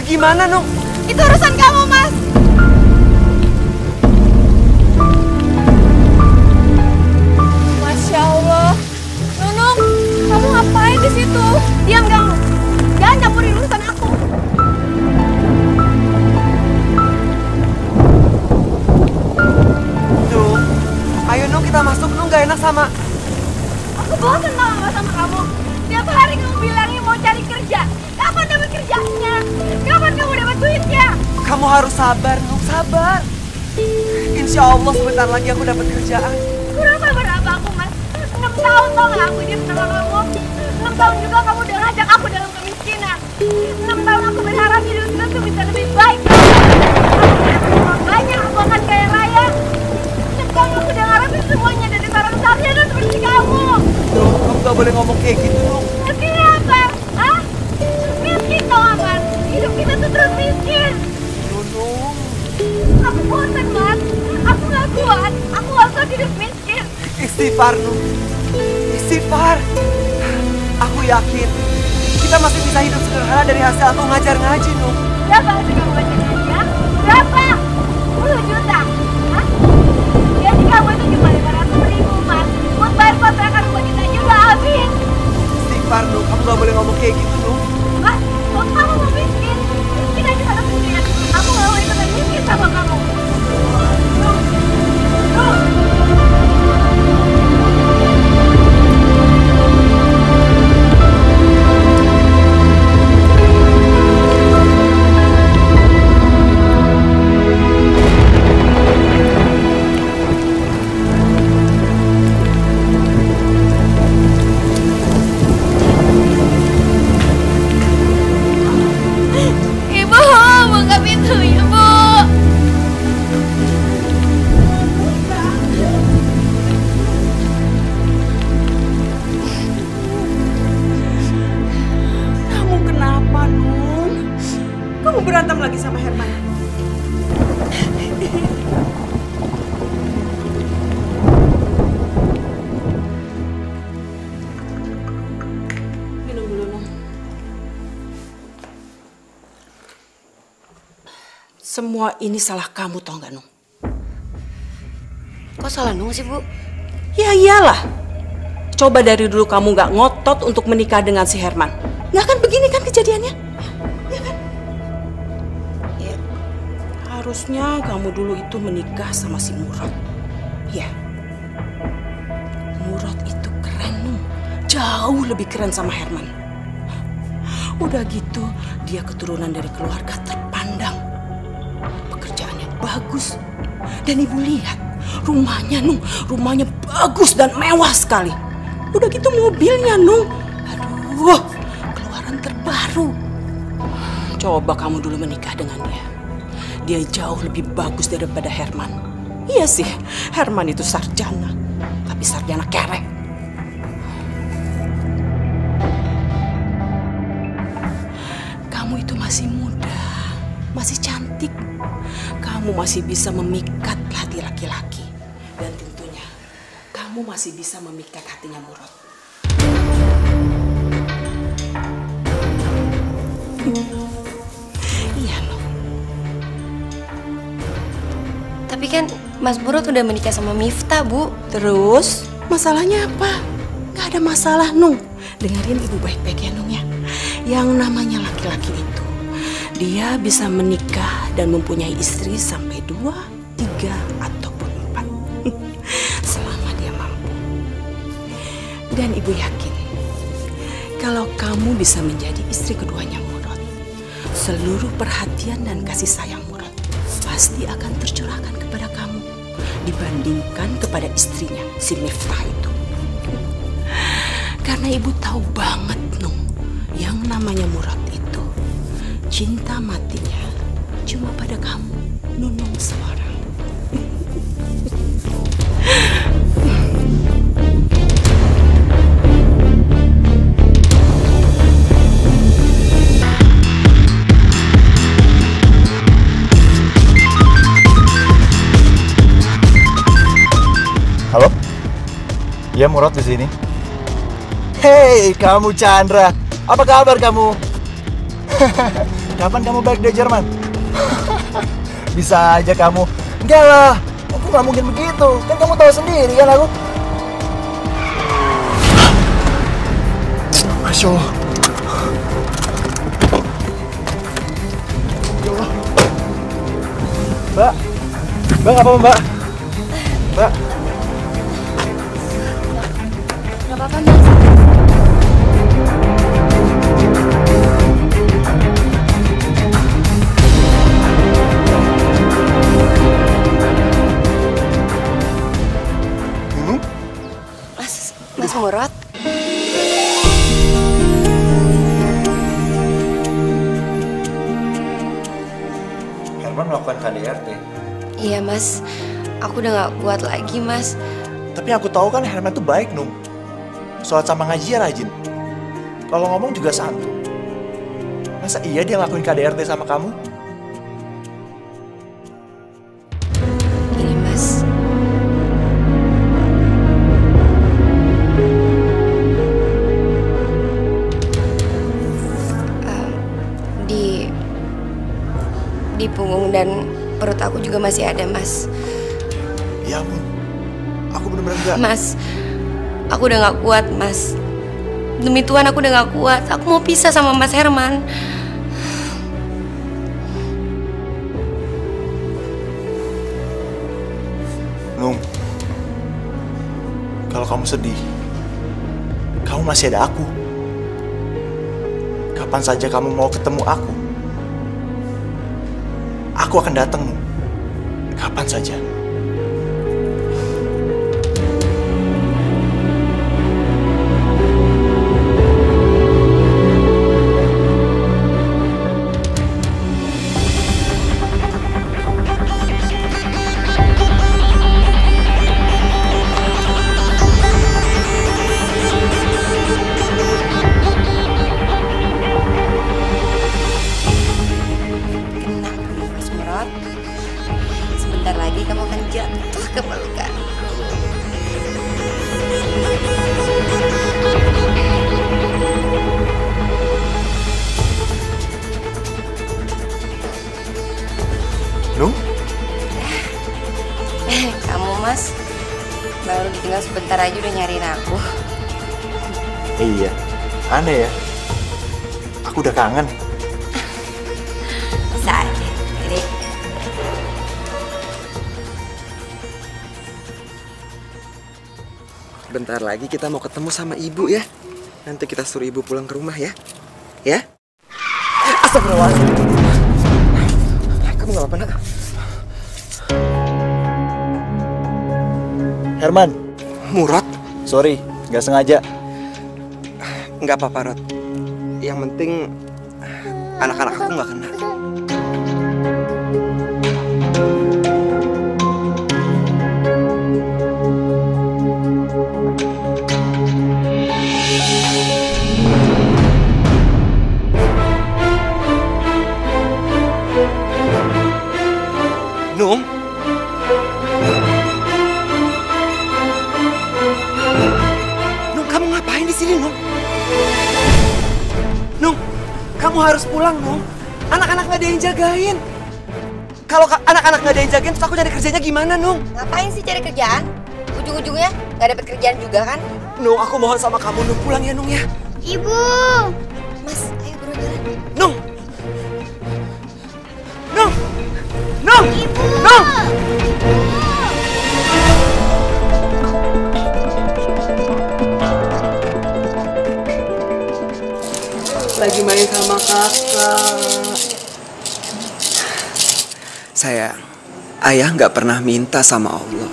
gimana, Nung? Itu urusan kamu, Mas. Masya Allah. Nunung, kamu ngapain di situ? Diam kamu. Jangan campurin urusan aku. Nung, ayo Nung kita masuk. Nung gak enak sama... Aku bosan sama kamu. Tiap hari kamu bilangnya mau cari kerja. Kapan dapat kerjanya? Kapan kamu dapat duitnya? Kamu harus sabar, Nung, sabar. Insya Allah sebentar lagi aku dapat kerjaan. Kurang sabar apa aku, Mas? 6 tahun tau gak aku hidup sama kamu? 6 tahun juga kamu udah ngajak aku dalam kemiskinan. 6 tahun aku berharap hidup kita tuh bisa lebih baik. Banyak aku akan kaya raya. 6 tahun aku udah ngarepin semuanya dari seorang sarjana seperti kamu. Nung, kamu gak boleh ngomong kayak gitu, Nung. Artinya apa? Hah? Miskin tau gak, Mas? Hidup kita tuh terus miskin. Nung. Aku bosan, Mas. Aku gak kuat. Aku gak kuat hidup miskin. Istighfar, Nung. Istighfar. Aku yakin kita masih bisa hidup sederhana dari hasil aku ngajar ngaji, Nung. Berapa hasil kamu ngajar ngaji, ya? Berapa? 10 juta? Hah? Gaji kamu itu cuma 500.000, Mas. Buat bayar kontrakan rumah kita aja udah habis. Istighfar, Nung. Kamu gak boleh ngomong kayak gitu, Nung. Mas, kalau kamu mau miskin, miskin aja pada miskin. Aku gak mau ikutan miskin sama kamu. Ibu, buka pintunya, Bu. Kamu kenapa, Nung? Kamu berantem lagi sama Herman? Minum dulu, Nung. Semua ini salah kamu, tau gak, Nung? Kok salah Nung sih, Bu? Ya iyalah. Coba dari dulu kamu gak ngotot untuk menikah dengan si Herman. Gak akan begini kan kejadiannya? Ya kan? Ya. Harusnya kamu dulu itu menikah sama si Murad. Ya. Murad itu keren, Nung. Jauh lebih keren sama Herman. Udah gitu, dia keturunan dari keluarga terpandang. Pekerjaannya bagus. Dan ibu lihat, rumahnya, Nung. Rumahnya bagus dan mewah sekali. Udah gitu mobilnya, Nung. Aduh, keluaran terbaru. Coba kamu dulu menikah dengan dia. Dia jauh lebih bagus daripada Herman. Iya sih, Herman itu sarjana. Tapi sarjana kerek. Kamu itu masih muda, masih cantik. Kamu masih bisa memikat hati laki-laki. Dan tentunya kamu masih bisa memikat hatinya Murad. Iya, Nung. Tapi kan Mas Murad udah menikah sama Miftah, Bu. Terus masalahnya apa? Gak ada masalah, Nung. Dengerin ibu baik-baik ya, Nung ya. Yang namanya laki-laki itu, dia bisa menikah dan mempunyai istri sampai 2, 3, ataupun 4. Selama dia mampu. Dan ibu yakin, kalau kamu bisa menjadi istri keduanya Murad, seluruh perhatian dan kasih sayang Murad pasti akan tercurahkan kepada kamu dibandingkan kepada istrinya, si Miftah itu. Karena ibu tahu banget, Nung, yang namanya Murad itu cinta matinya cuma pada kamu, Nunung seorang. Halo? Iya, Murad di sini. Hei, kamu Chandra. Apa kabar kamu? Kapan kamu balik dari Jerman? Bisa aja kamu. Enggak lah, aku nggak mungkin begitu. Kan kamu tahu sendiri kan aku. Masya Allah. Ya Allah. Mbak, Mbak apa Mbak? Mbak. Gak apa-apa, Mas. Mas Murad. Herman melakukan KDRT. Iya, Mas. Aku udah gak kuat lagi, Mas. Tapi aku tahu kan Herman tuh baik, Nung. Sholat sama ngaji ya rajin. Kalau ngomong juga santun. Masa iya dia ngelakuin KDRT sama kamu? Ini, Mas. Di punggung dan perut aku juga masih ada, Mas. Ya ampun. Aku bener-bener gak... Mas, aku udah gak kuat, Mas. Demi Tuhan aku udah gak kuat. Aku mau pisah sama Mas Herman. Nung, kalau kamu sedih, kamu masih ada aku. Kapan saja kamu mau ketemu aku akan datang, Nung. Kapan saja. Sebentar lagi kamu akan jatuh ke pelukan. Nung? Kamu, Mas, baru ditinggal sebentar aja udah nyariin aku. Iya, aneh ya. Aku udah kangen. Bisa aja. Jadi, Bentar lagi kita mau ketemu sama ibu ya. Nanti kita suruh ibu pulang ke rumah ya. Ya? Astagfirullahaladzim. Kamu gak apa-apa, nak? Herman, Murad? sorry, gak sengaja. Nggak apa-apa, Rod. Yang penting anak-anak aku nggak kena. Nung? Nung, kamu ngapain di sini, Nung? Nung, kamu harus pulang, Nung. Anak-anak nggak ada yang jagain. Kalau anak-anak nggak ada yang jagain, terus aku cari kerjanya gimana, Nung? ngapain sih cari kerjaan? Ujung-ujungnya nggak dapet kerjaan juga kan? Nung, aku mohon sama kamu, Nung, pulang ya, Nung ya. Ibu. Mas, ayo buru jalan. Nung! Nung! Nung! Nung! Lagi main sama kakak. Sayang, ayah nggak pernah minta sama Allah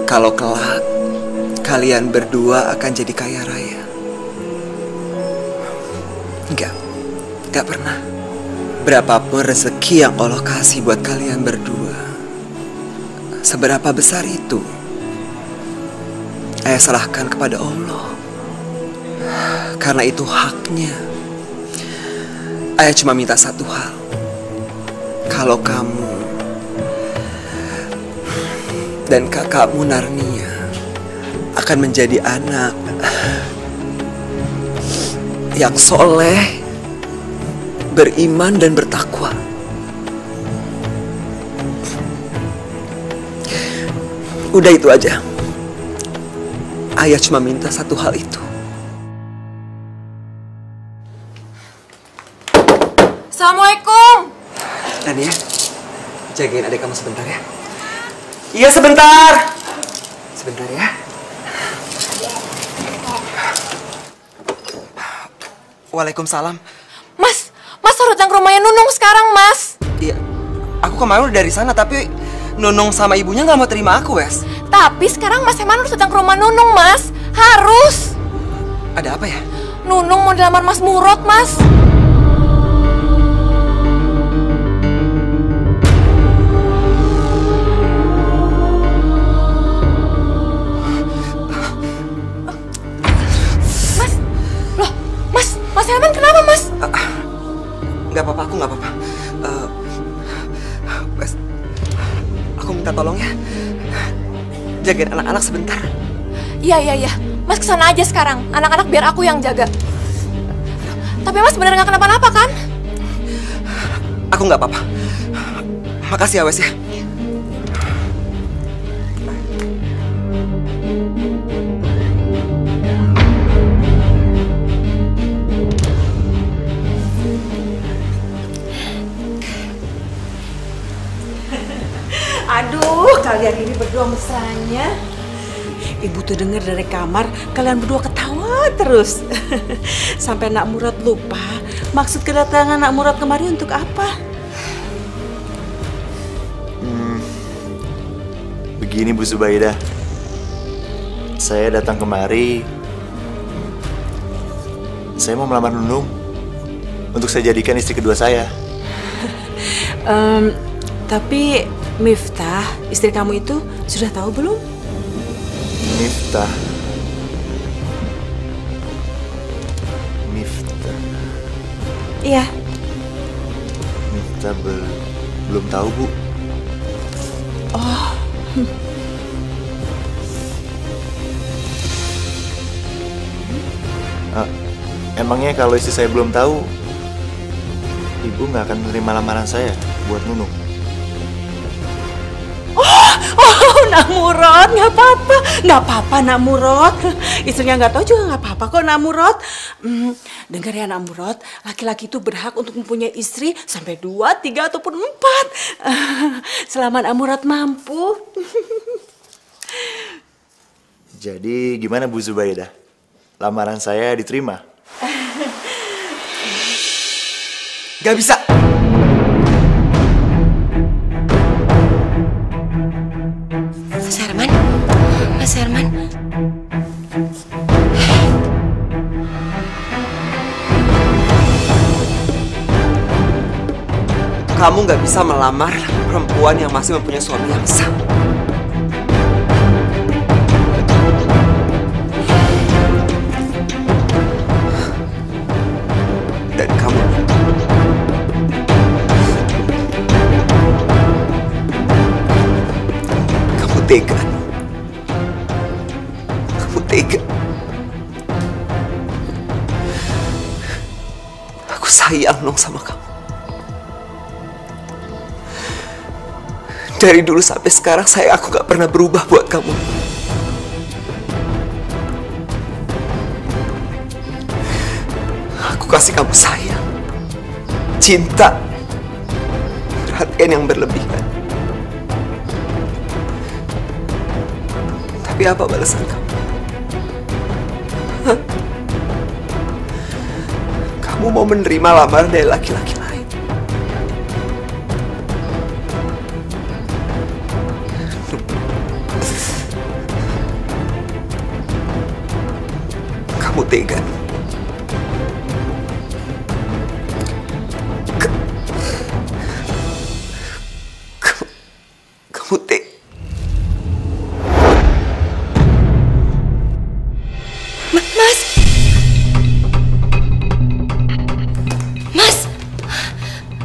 kalau kelak kalian berdua akan jadi kaya raya. Nggak pernah. Berapapun rezeki yang Allah kasih buat kalian berdua, seberapa besar itu, ayah serahkan kepada Allah. Karena itu haknya. Ayah cuma minta satu hal. Kalau kamu dan kakakmu Narnia akan menjadi anak yang soleh beriman dan bertakwa. Udah itu aja. Ayah cuma minta satu hal itu. Assalamualaikum. Tania, jagain adik kamu sebentar ya. Iya sebentar. Sebentar ya. Waalaikumsalam. Mas harus datang ke rumahnya Nunung sekarang, Mas. Iya, aku kemarin udah dari sana tapi Nunung sama ibunya nggak mau terima aku, Wes. Tapi sekarang Mas Herman harus datang ke rumah Nunung, Mas. Harus. Ada apa ya? Nunung mau dilamar Mas Murad, Mas. Mas Herman kenapa, Mas? Nggak apa-apa, aku nggak apa-apa. Wes, aku minta tolong ya. Jagain anak-anak sebentar. Iya. Mas kesana aja sekarang. Anak-anak biar aku yang jaga. Tapi Mas bener nggak kenapa-napa kan? Aku nggak apa-apa. Makasih ya, Wes ya. Aduh, kalian ini berdua mesranya. Ibu tuh dengar dari kamar, kalian berdua ketawa terus. Sampai Nak Murad lupa maksud kedatangan Nak Murad kemari untuk apa. Begini Bu Zubaidah, saya datang kemari, saya mau melamar Nunung untuk saya jadikan istri kedua saya. Tapi Miftah, istri kamu itu sudah tahu belum? Miftah. Iya. Miftah belum tahu, Bu. Oh. Emangnya kalau istri saya belum tahu, Ibu nggak akan menerima lamaran saya buat Nunung? Oh, Nak Murad, nggak apa-apa, Nak Murad. Istrinya nggak tahu juga nggak apa-apa kok, Nak Murad. Dengar ya, Nak Murad, laki-laki itu berhak untuk mempunyai istri sampai 2, 3 ataupun 4. Selama Nak Murad mampu. Jadi gimana Bu Zubaidah? Lamaran saya diterima? Gak bisa. Mas Herman. Kamu gak bisa melamar perempuan yang masih mempunyai suami yang sah. Dan kamu tega. Kamu tega. Aku sayang dong sama kamu. Dari dulu sampai sekarang aku gak pernah berubah buat kamu. Aku kasih kamu sayang, cinta, perhatian yang berlebihan. Tapi apa balasan kamu? Hah? Kamu mau menerima lamaran dari laki-laki lain? Kamu tega. Kamu tega.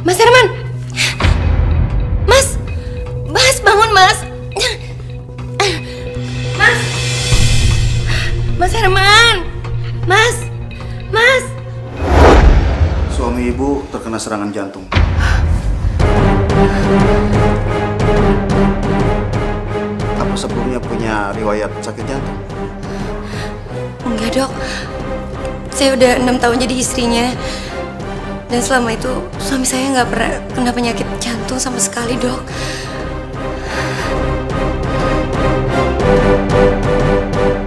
Mas Herman. Mas bangun, Mas. Mas Herman. Mas. terkena serangan jantung. Apa sebelumnya punya riwayat sakit jantung? Enggak, Dok. Saya udah 6 tahun jadi istrinya. Dan selama itu suami saya nggak pernah kena penyakit jantung sama sekali, Dok.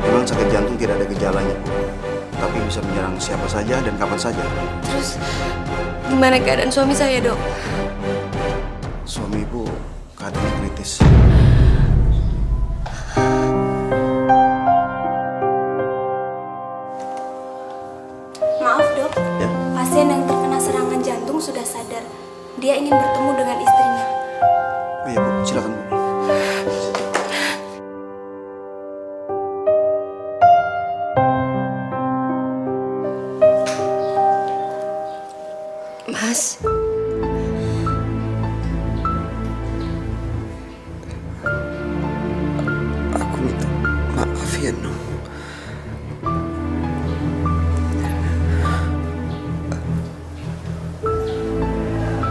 Memang sakit jantung tidak ada gejalanya, tapi bisa menyerang siapa saja dan kapan saja. Terus gimana keadaan suami saya, Dok? Suami ibu keadaannya kritis. Maaf, Dok. Ya? Pasien yang terkena serangan jantung sudah sadar. Dia ingin bertemu dengan istrinya. Oh iya, Bu. Silakan, Bu. Mas, Aku minta maaf ya, Nung.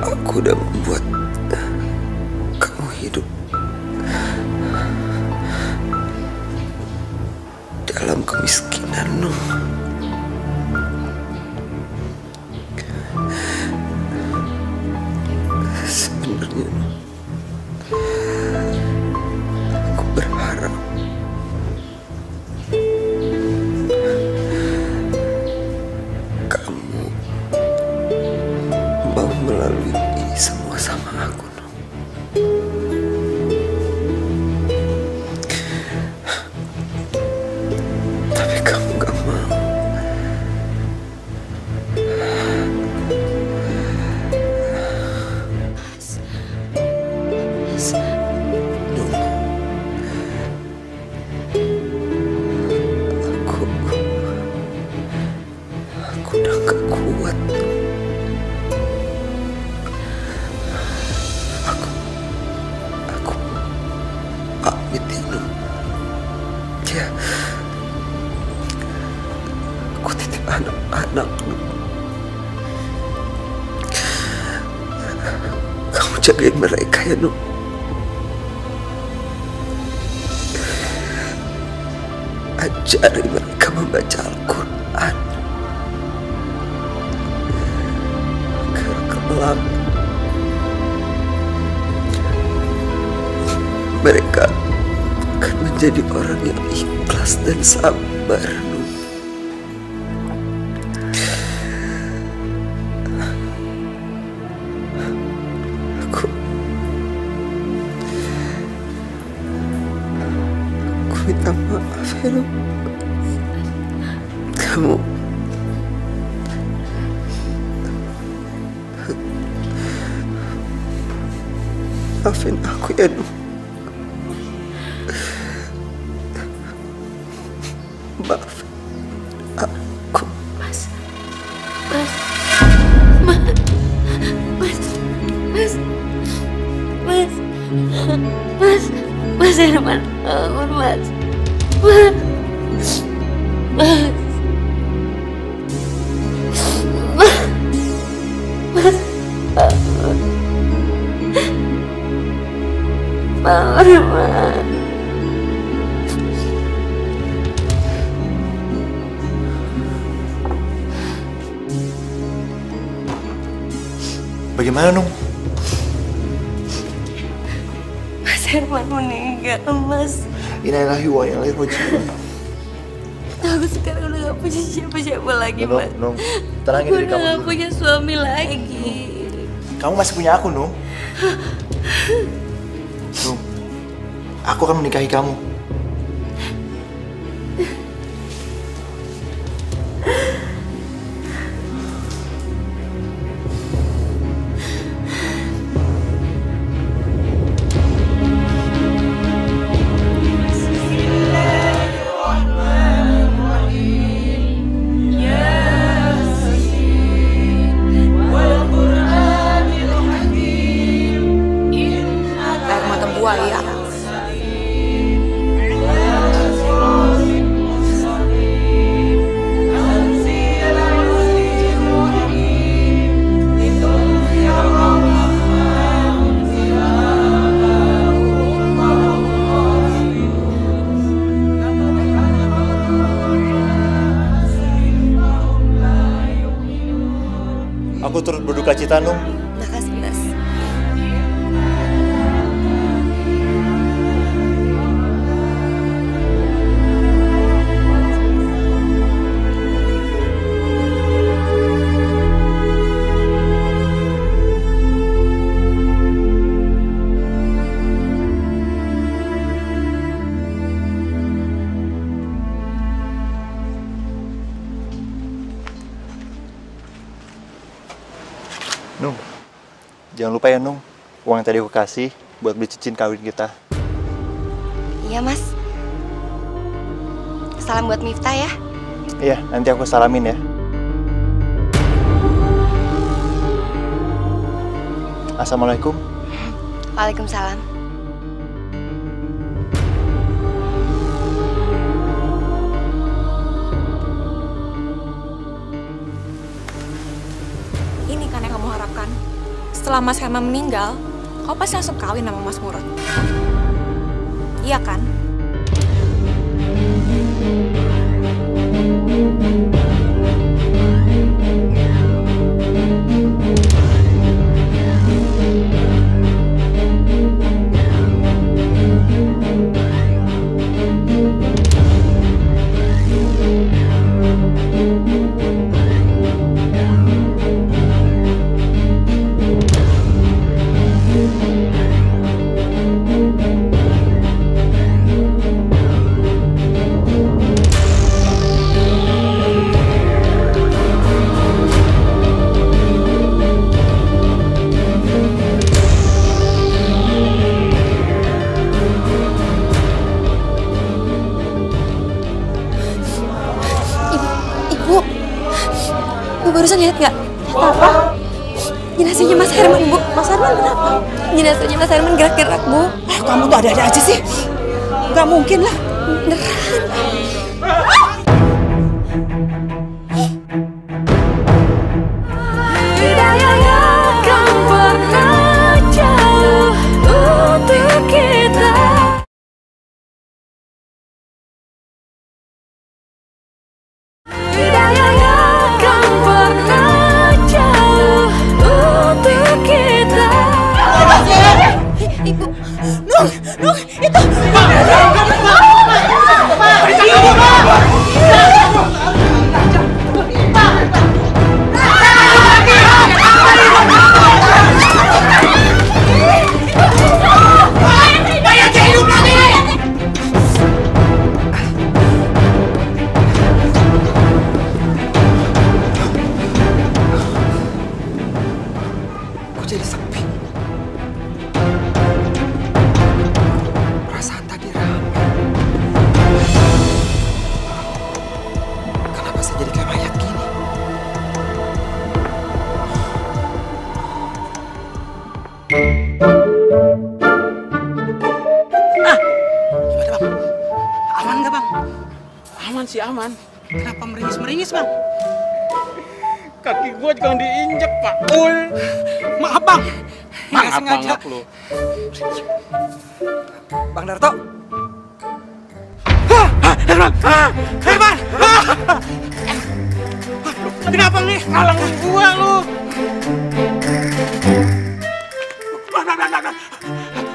Aku udah membuat kamu hidup dalam kemiskinan, Nung. Sebenarnya, Nung, aku berharap kamu mau melalui ini semua sama aku, Nung. Tapi kamu gak mau. Nung, aku udah gak kuat, Nung. Aku pamit ya, Nung. Ya, aku titip anak-anak, Nung. Kamu jagain mereka ya, Nung. Ajari mereka membaca Al-Quran agar kelak mereka akan menjadi orang yang ikhlas dan sabar, Nung. Aku minta maaf ya, Nung. Kamu maafin aku ya, Nung. Maafin aku. Mas, Mas, Mas, Mas, Mas, Mas, Mas Herman, bangun, Mas, Mas, Mas, Mas, bangun, Mas. Bagaimana, Nung? Mas Herman meninggal, Mas. Innalillahi wa inna ilaihi raji'un. Aku sekarang udah gak punya siapa-siapa lagi, Mas. Nung, tenangin Aku diri udah kamu gak dulu. punya suami lagi. Kamu masih punya aku, Nung. Nung, aku akan menikahi kamu. Air mata buaya. Aku turut berduka cita, Nung. Makasih, Mas. Nung, jangan lupa ya, Nung. Uang yang tadi aku kasih buat beli cincin kawin kita. Iya, Mas. Salam buat Miftah ya. Iya, nanti aku salamin ya. Assalamualaikum. Waalaikumsalam. Ini kan yang kamu harapkan. Setelah Mas Herman meninggal, kau pasti langsung kawin sama Mas Murad. Iya kan? Barusan lihat nggak? Apa? Jenazahnya Mas Herman, Bu. Mas Herman kenapa? Jenazahnya Mas Herman gerak-gerak, Bu. Kamu tuh ada-ada aja sih. Nggak mungkin lah. Beneran. Ibu, Nung, itu. Kok jadi sepi? Perasaan tadi ramai. Kenapa saya jadi kayak mayat gini? Gimana, Bang? Aman nggak, Bang? Aman sih, aman. Kenapa meringis-meringis, Bang? Kaki gua jangan diinjek, Pak Ul. Maaf, Bang. Nggak Maaf sengaja. banget lu. Bang Darto, Herman! Kenapa nih? Halangin gua lu.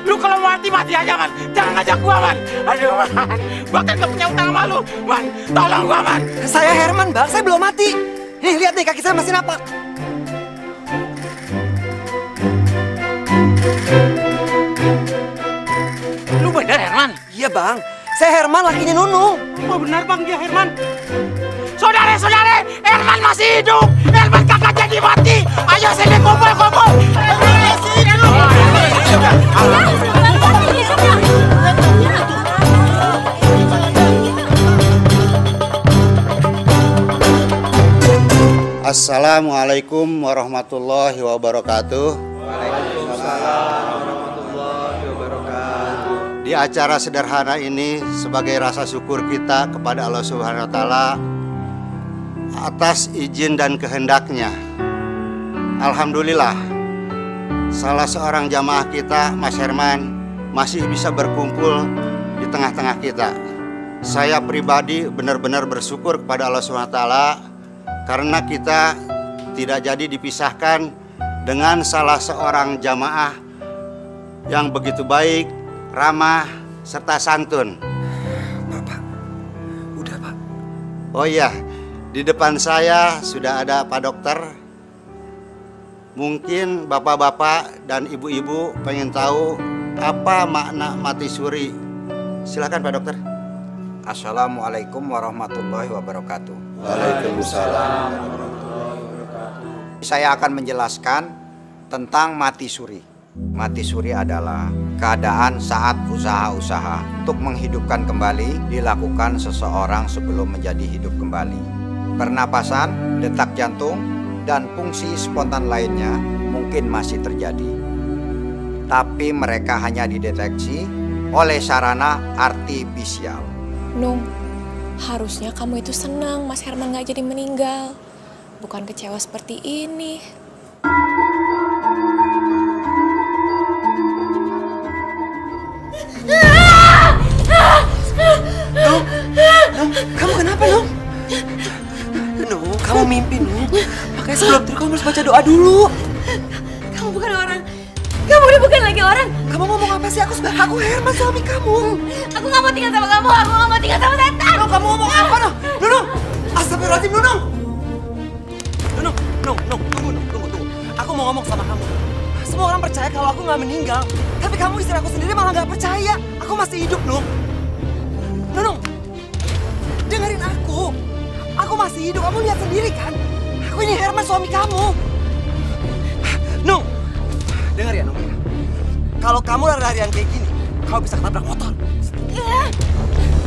Lu kalau mati aja, Man. Jangan ngajak gua, Man. Aduh, Man. Bahkan gak punya utang sama lu. Man, tolong gua, Man. saya Herman, Bang. Saya belum mati. Nih, lihat nih, kaki saya masih napak. Lu bener, Herman? Iya, Bang. Saya Herman, lakinya Nunung. Oh, benar, Bang. Dia Herman. Saudara-saudara, Herman masih hidup. Herman kagak jadi mati. Ayo sini kumpul. Herman masih hidup. Assalamualaikum warahmatullahi wabarakatuh. Di acara sederhana ini sebagai rasa syukur kita kepada Allah Subhanahu wa taala atas izin dan kehendaknya. Alhamdulillah, salah seorang jamaah kita, Mas Herman, masih bisa berkumpul di tengah-tengah kita. Saya pribadi benar-benar bersyukur kepada Allah Subhanahu wa taala karena kita tidak jadi dipisahkan dengan salah seorang jamaah yang begitu baik, ramah, serta santun. Pak, udah Pak. Oh iya, di depan saya sudah ada Pak Dokter. Mungkin bapak-bapak dan ibu-ibu pengen tahu apa makna mati suri. Silakan Pak Dokter. Assalamualaikum warahmatullahi wabarakatuh. Waalaikumsalam. Saya akan menjelaskan tentang mati suri. Mati suri adalah keadaan saat usaha-usaha untuk menghidupkan kembali dilakukan seseorang sebelum menjadi hidup kembali. Pernapasan, detak jantung, dan fungsi spontan lainnya mungkin masih terjadi. Tapi mereka hanya dideteksi oleh sarana artifisial. Nung, harusnya kamu itu senang Mas Herman gak jadi meninggal. Bukan kecewa seperti ini. Nung, kamu kenapa, Nung? Nung, kamu mimpi, Nung. Makanya sebelum tidur kamu harus baca doa dulu. Kamu bukan orang. Kamu udah bukan lagi orang. Kamu ngomong apa sih? Aku Herman, suami kamu. Aku gak mau tinggal sama kamu. Aku gak mau tinggal sama setan. Nung, kamu ngomong apa, Nung? Nung, astagfirullahaladzim, Nung. Nung, tunggu. Aku mau ngomong sama kamu. Semua orang percaya kalau aku gak meninggal. Tapi kamu istri aku sendiri malah gak percaya. Aku masih hidup, Nung. Nung, dengerin aku. Aku masih hidup, kamu lihat sendiri kan? Aku ini Herman, suami kamu. Nung, dengar ya, Nung. Kalau kamu lari-larian kayak gini, kamu bisa ketabrak motor.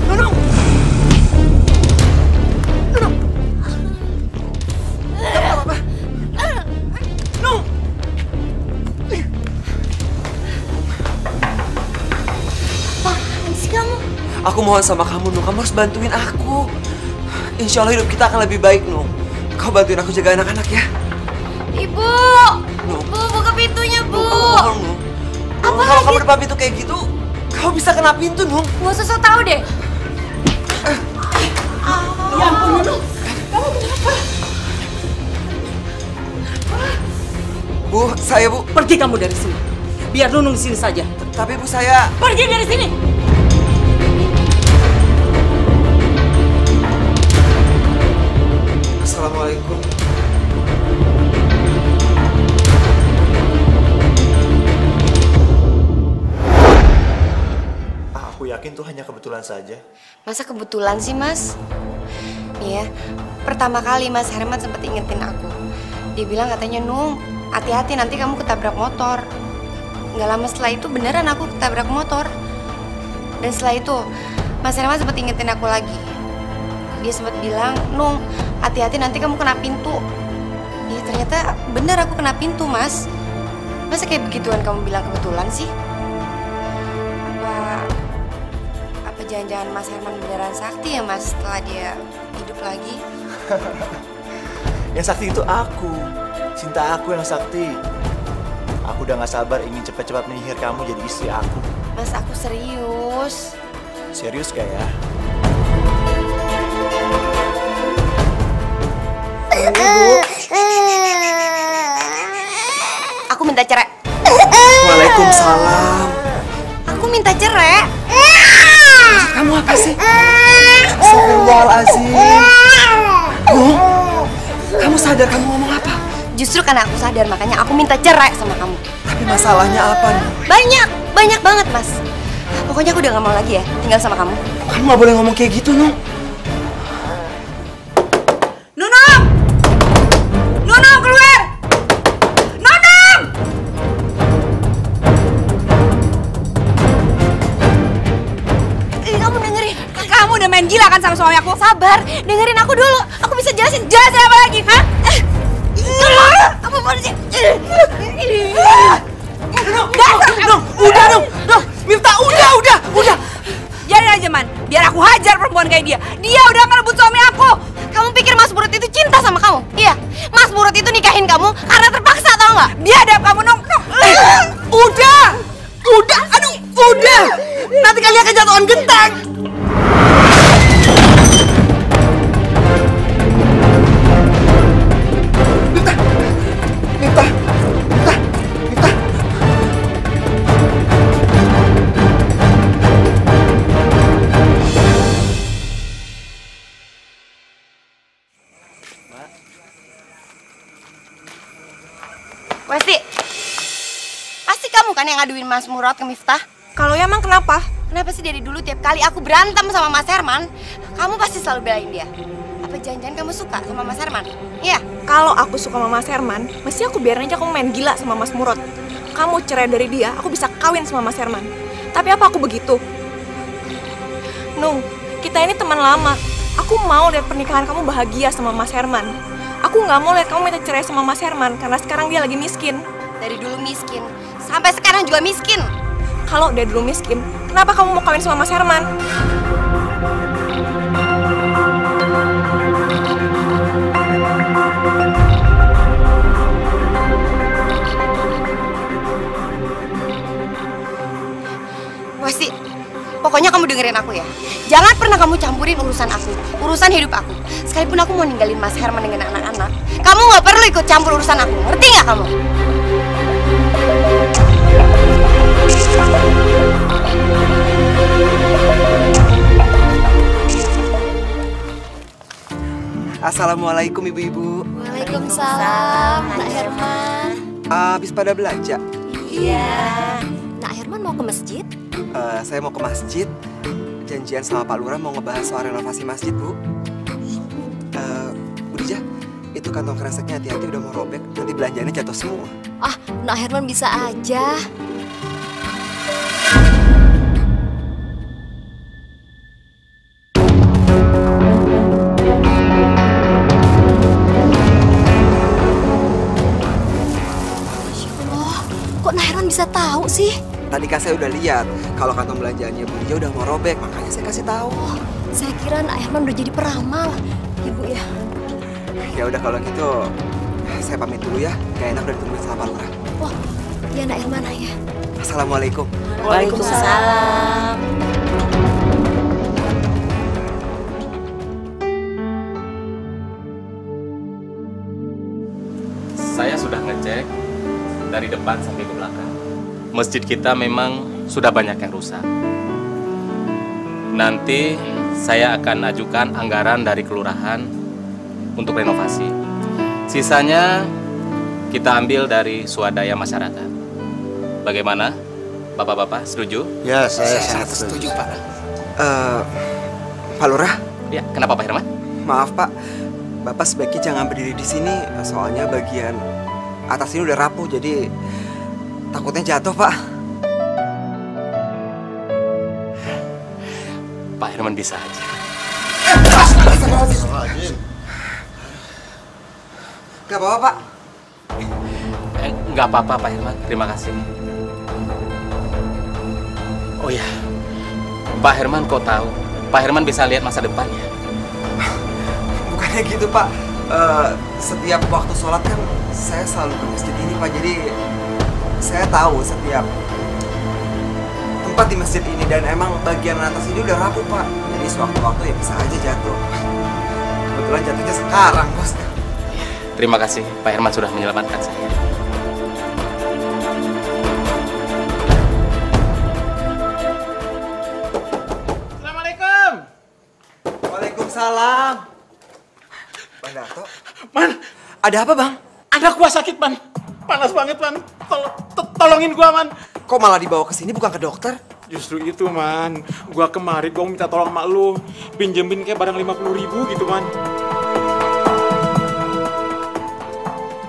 Nung. Kamu gak apa-apa? Nung. Apaan sih kamu? Aku mohon sama kamu, Nung. Kamu harus bantuin aku. Insya Allah hidup kita akan lebih baik, Nung. Kau bantuin aku jaga anak-anak ya. Ibu! Nung. Bu, buka pintunya, Bu. Bohong, Nung. Apa Kalau lagi? kamu depan pintu kayak gitu, kau bisa kena pintu, Nung. Gak usah sok tau deh. Ya ampun, Nung. Kamu kenapa? Bu, saya Bu. Pergi kamu dari sini. Biar Nunung di sini saja. Tapi Bu, saya... Pergi dari sini. Assalamualaikum. Aku yakin tuh hanya kebetulan saja. Masa kebetulan sih, Mas? Nih ya, pertama kali Mas Herman sempat ingetin aku. Dia bilang katanya, Nung, hati-hati nanti kamu ketabrak motor. Nggak lama setelah itu beneran aku ketabrak motor. Dan setelah itu, Mas Herman sempat ingetin aku lagi. Dia sempat bilang, Nung, hati-hati nanti kamu kena pintu. Ya ternyata bener aku kena pintu, Mas. Masa kayak begituan kamu bilang kebetulan sih? Apa jangan-jangan Mas Herman beneran sakti ya, Mas, setelah dia hidup lagi? Yang sakti itu aku. Cinta aku yang sakti. Aku udah gak sabar ingin cepat-cepat menyihir kamu jadi istri aku. Mas, aku serius. Serius gak ya? Aku minta cerai. Waalaikumsalam. Aku minta cerai. Kamu apa sih? Astagfirullahaladzim. Nung, kamu sadar kamu ngomong apa? Justru karena aku sadar, makanya aku minta cerai sama kamu. Tapi masalahnya apa nih? Banyak banget, Mas. Pokoknya aku udah gak mau lagi ya tinggal sama kamu. Kamu gak boleh ngomong kayak gitu, Nung. Nunung! Nunung, keluar! Nunung! Kamu dengerin. Kamu udah main gila kan sama suami aku? Sabar, dengerin aku dulu. Aku bisa jelasin apa lagi, hah? Apa polisi? Nung, udah, Nung, Miftah, udah. Jadi aja, Man. Biar aku hajar perempuan kayak dia. Dia udah ngerebut suami aku. Kamu pikir Mas Burut itu cinta sama kamu? Iya, Mas Burut itu nikahin kamu karena terpaksa, tau nggak? Biadab kamu, Nung. Udah, aduh, udah. Nanti kalian kejatuhan genteng. Miftah, Westi, pasti kamu kan yang ngaduin Mas Murad ke Miftah? Kalau ya emang kenapa? Kenapa sih dari dulu tiap kali aku berantem sama Mas Herman, kamu pasti selalu belain dia? Apa jangan-jangan kamu suka sama Mas Herman? Iya. Kalau aku suka sama Mas Herman, mesti aku biarin aja kamu main gila sama Mas Murad. Kamu cerai dari dia, aku bisa kawin sama Mas Herman. Tapi apa aku begitu? Nung, kita ini teman lama. Aku mau lihat pernikahan kamu bahagia sama Mas Herman. Aku nggak mau lihat kamu minta cerai sama Mas Herman karena sekarang dia lagi miskin. Dari dulu miskin, sampai sekarang juga miskin. Kalau dia dulu miskin, kenapa kamu mau kawin sama Mas Herman? Westi, pokoknya kamu dengerin aku ya. Jangan pernah kamu campurin urusan aku, urusan hidup aku. Sekalipun aku mau ninggalin Mas Herman dengan anak-anak, kamu nggak perlu ikut campur urusan aku. Ngerti nggak kamu? Assalamualaikum ibu-ibu. Waalaikumsalam, Nak Herman. Habis pada belanja? Iya. Nak Herman mau ke masjid? Saya mau ke masjid. Janjian sama Pak Lurah mau ngebahas soal renovasi masjid, Bu. Bu Dija, itu kantong kreseknya hati-hati udah mau robek. Nanti belanjanya jatuh semua. Ah, Nak Herman bisa aja. Kok Nak Herman bisa tahu sih? Tadi kan saya udah lihat kalau kantong belanjaannya Bu Dija udah mau robek, makanya saya kasih tahu. Oh, saya kira Nak Herman udah jadi peramal, Ibu ya. Ya udah kalau gitu, saya pamit dulu ya. Gak enak udah ditungguin sama Pak Lurah. Oh, ya Nak Herman ya. Assalamualaikum. Waalaikumsalam. Saya sudah ngecek dari depan sampai ke belakang. Masjid kita memang sudah banyak yang rusak. Nanti saya akan ajukan anggaran dari kelurahan untuk renovasi. Sisanya kita ambil dari swadaya masyarakat. Bagaimana? Bapak-bapak setuju? Ya, saya sangat setuju, Pak. Pak Lurah? Ya, kenapa Pak Herman? Maaf, Pak. Bapak sebaiknya jangan berdiri di sini, soalnya bagian atas ini udah rapuh, jadi takutnya jatuh, Pak. Pak Herman bisa aja. Gak apa-apa, Pak. Nggak apa-apa, Pak Herman. Terima kasih. Oh ya, Pak Herman kok tahu? Pak Herman bisa lihat masa depannya. Bukannya gitu, Pak. Setiap waktu sholat kan saya selalu ke masjid ini, Pak. Jadi saya tahu setiap tempat di masjid ini, dan emang bagian atas ini udah rapuh, Pak. Jadi sewaktu-waktu ya bisa aja jatuh. Kebetulan jatuhnya sekarang, Bos. Terima kasih, Pak Herman sudah menyelamatkan saya. Assalamualaikum. Waalaikumsalam. Bang Darto. Man, ada apa, Bang? anak gua sakit, Man. Panas banget, Man. Tolongin gua, Man. Kok malah dibawa ke sini bukan ke dokter? Justru itu, Man. Gua kemarin gua minta tolong mak lu pinjemin kayak barang 50.000 gitu, Man.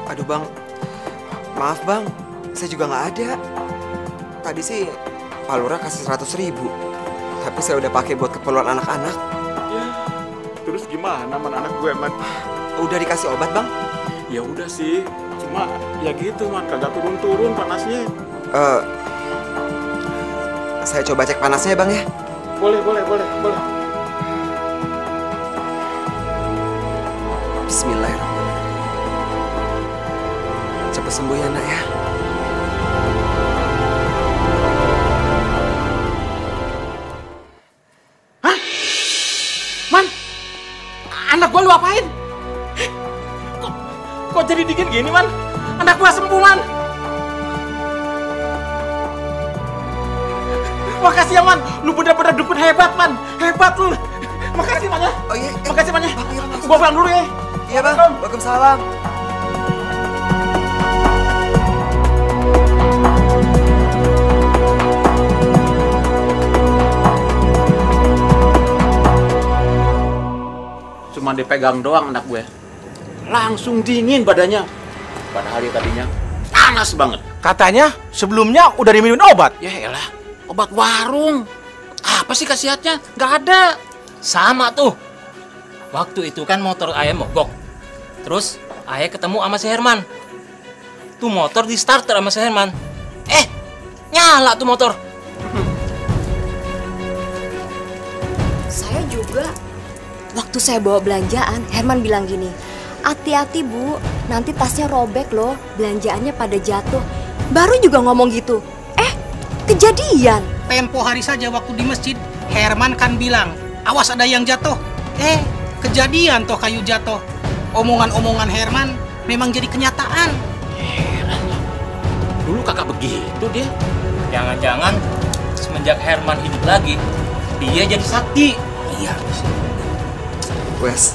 Aduh, Bang. Maaf, Bang. Saya juga nggak ada. Tadi sih Pak Lurah kasih 100.000. Tapi saya udah pakai buat keperluan anak-anak. Ya, terus gimana, Man, anak gue, Man? Udah dikasih obat, Bang? Ya udah sih. Cuma ya gitu, Man. Kagak turun-turun panasnya. Saya coba cek panasnya ya, Bang ya? Boleh. Bismillahirrahmanirrahim. Cepat sembuh ya, Nak ya. Hah? Man, anak gua lu apain? Kok jadi dingin gini, Man? Anak gua sembuh, Man. Makasih ya, Man. Lu bener-bener dukun hebat, Man. Hebat lu. Makasih, Man ya. Oh iya. Makasih, Man ya. Gua pulang dulu ya. Iya, Bang. Waalaikumsalam. Cuma dipegang doang anak gue. Langsung dingin badannya. Padahal dia tadinya panas banget. Katanya sebelumnya udah diminumin obat. Ya elah, obat warung. Apa sih khasiatnya? Nggak ada. Sama tuh. Waktu itu kan motor ayah mogok. Terus ayah ketemu sama si Herman. Tuh motor di starter sama si Herman. Nyala tuh motor. Saya juga. Waktu saya bawa belanjaan, Herman bilang gini, hati-hati Bu, nanti tasnya robek loh, belanjaannya pada jatuh. Baru juga ngomong gitu. Kejadian. Tempo hari saja waktu di masjid, Herman kan bilang, awas ada yang jatuh. Kejadian toh kayu jatuh. Omongan-omongan Herman memang jadi kenyataan. Heran. Dulu kakak begitu dia. Jangan-jangan semenjak Herman hidup lagi, dia jadi sakti. Iya. Wes,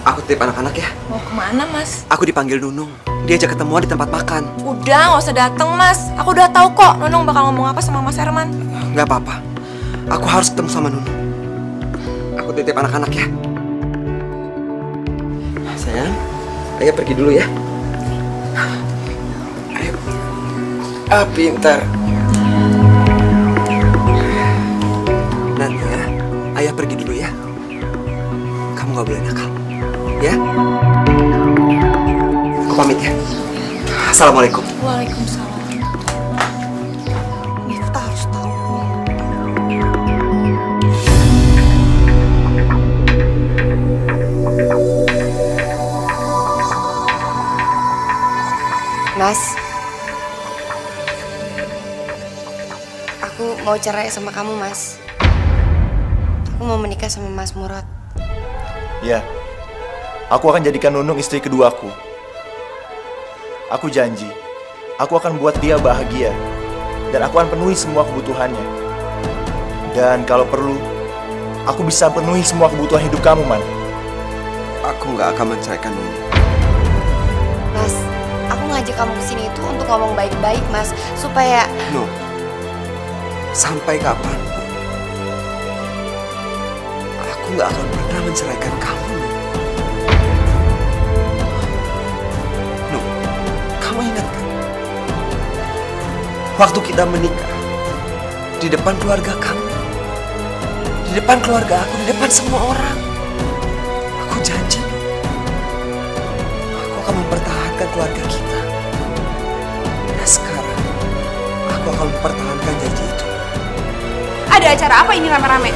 aku titip anak-anak ya. Mau kemana, Mas? Aku dipanggil Nunung. Diajak ketemuan di tempat makan. Udah, nggak usah dateng, Mas. Aku udah tahu kok Nunung bakal ngomong apa sama Mas Herman. Nggak apa-apa. Aku harus ketemu sama Nunung. Aku titip anak-anak ya. Sayang, ayah pergi dulu ya. Ayo. Pintar. Nanti ya, ayah pergi dulu ya. Kamu nggak boleh nakal, ya? Aku pamit ya. Assalamualaikum. Waalaikumsalam. Miftah harus tahu. Mas, aku mau cerai sama kamu, Mas. Aku mau menikah sama Mas Murad. Ya, aku akan jadikan Nunung istri keduaku. Aku janji, aku akan buat dia bahagia. Dan aku akan penuhi semua kebutuhannya. Dan kalau perlu, aku bisa penuhi semua kebutuhan hidup kamu, Man. Aku nggak akan menceraikan Nunung. Mas, aku ngajak kamu kesini itu untuk ngomong baik-baik, Mas. Supaya... No. Sampai kapan? Aku nggak akan pernah menceraikan kamu. No, kamu ingat kan? Waktu kita menikah, di depan keluarga kamu, di depan keluarga aku, di depan semua orang, aku janji, aku akan mempertahankan keluarga kita. Dan sekarang, aku akan mempertahankan janji itu. Ada acara apa ini rame-rame?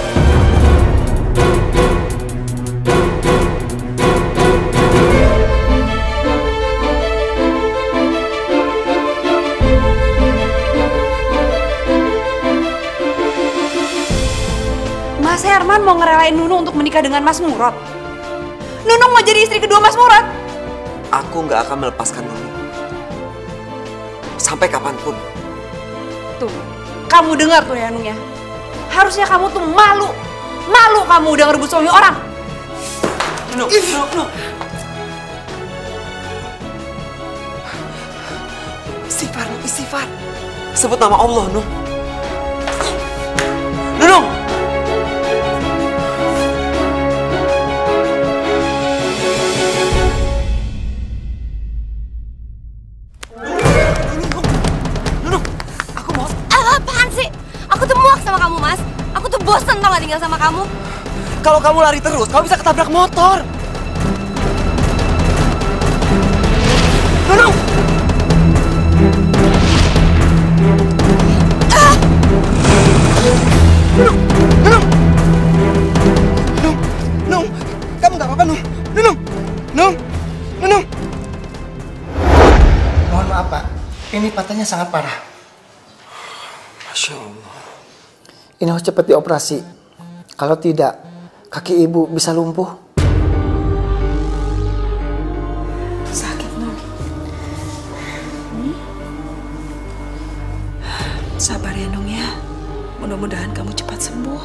Mas Herman mau ngerelain Nunung untuk menikah dengan Mas Murad. Nunung mau jadi istri kedua Mas Murad. Aku nggak akan melepaskan Nunung. Sampai kapanpun. Tuh, kamu dengar tuh ya Nung ya. Harusnya kamu tuh malu. Malu kamu udah ngerebut suami orang. Nunung. Istighfar, istighfar. Sebut nama Allah, Nung. Nunung! Apaan sih? Aku tuh muak sama kamu, Mas. Aku tuh bosen tau gak tinggal sama kamu. Kalau kamu lari terus, kamu bisa ketabrak motor. Nunung! Nung! Kamu gak apa-apa, Nung? Nung! Mohon maaf, Pak. Ini patahnya sangat parah. Masya Allah. Ini harus cepat dioperasi. Kalau tidak, kaki ibu bisa lumpuh. Sakit, Nung. Sabar ya, Nung ya. Mudah-mudahan kamu cepat sembuh.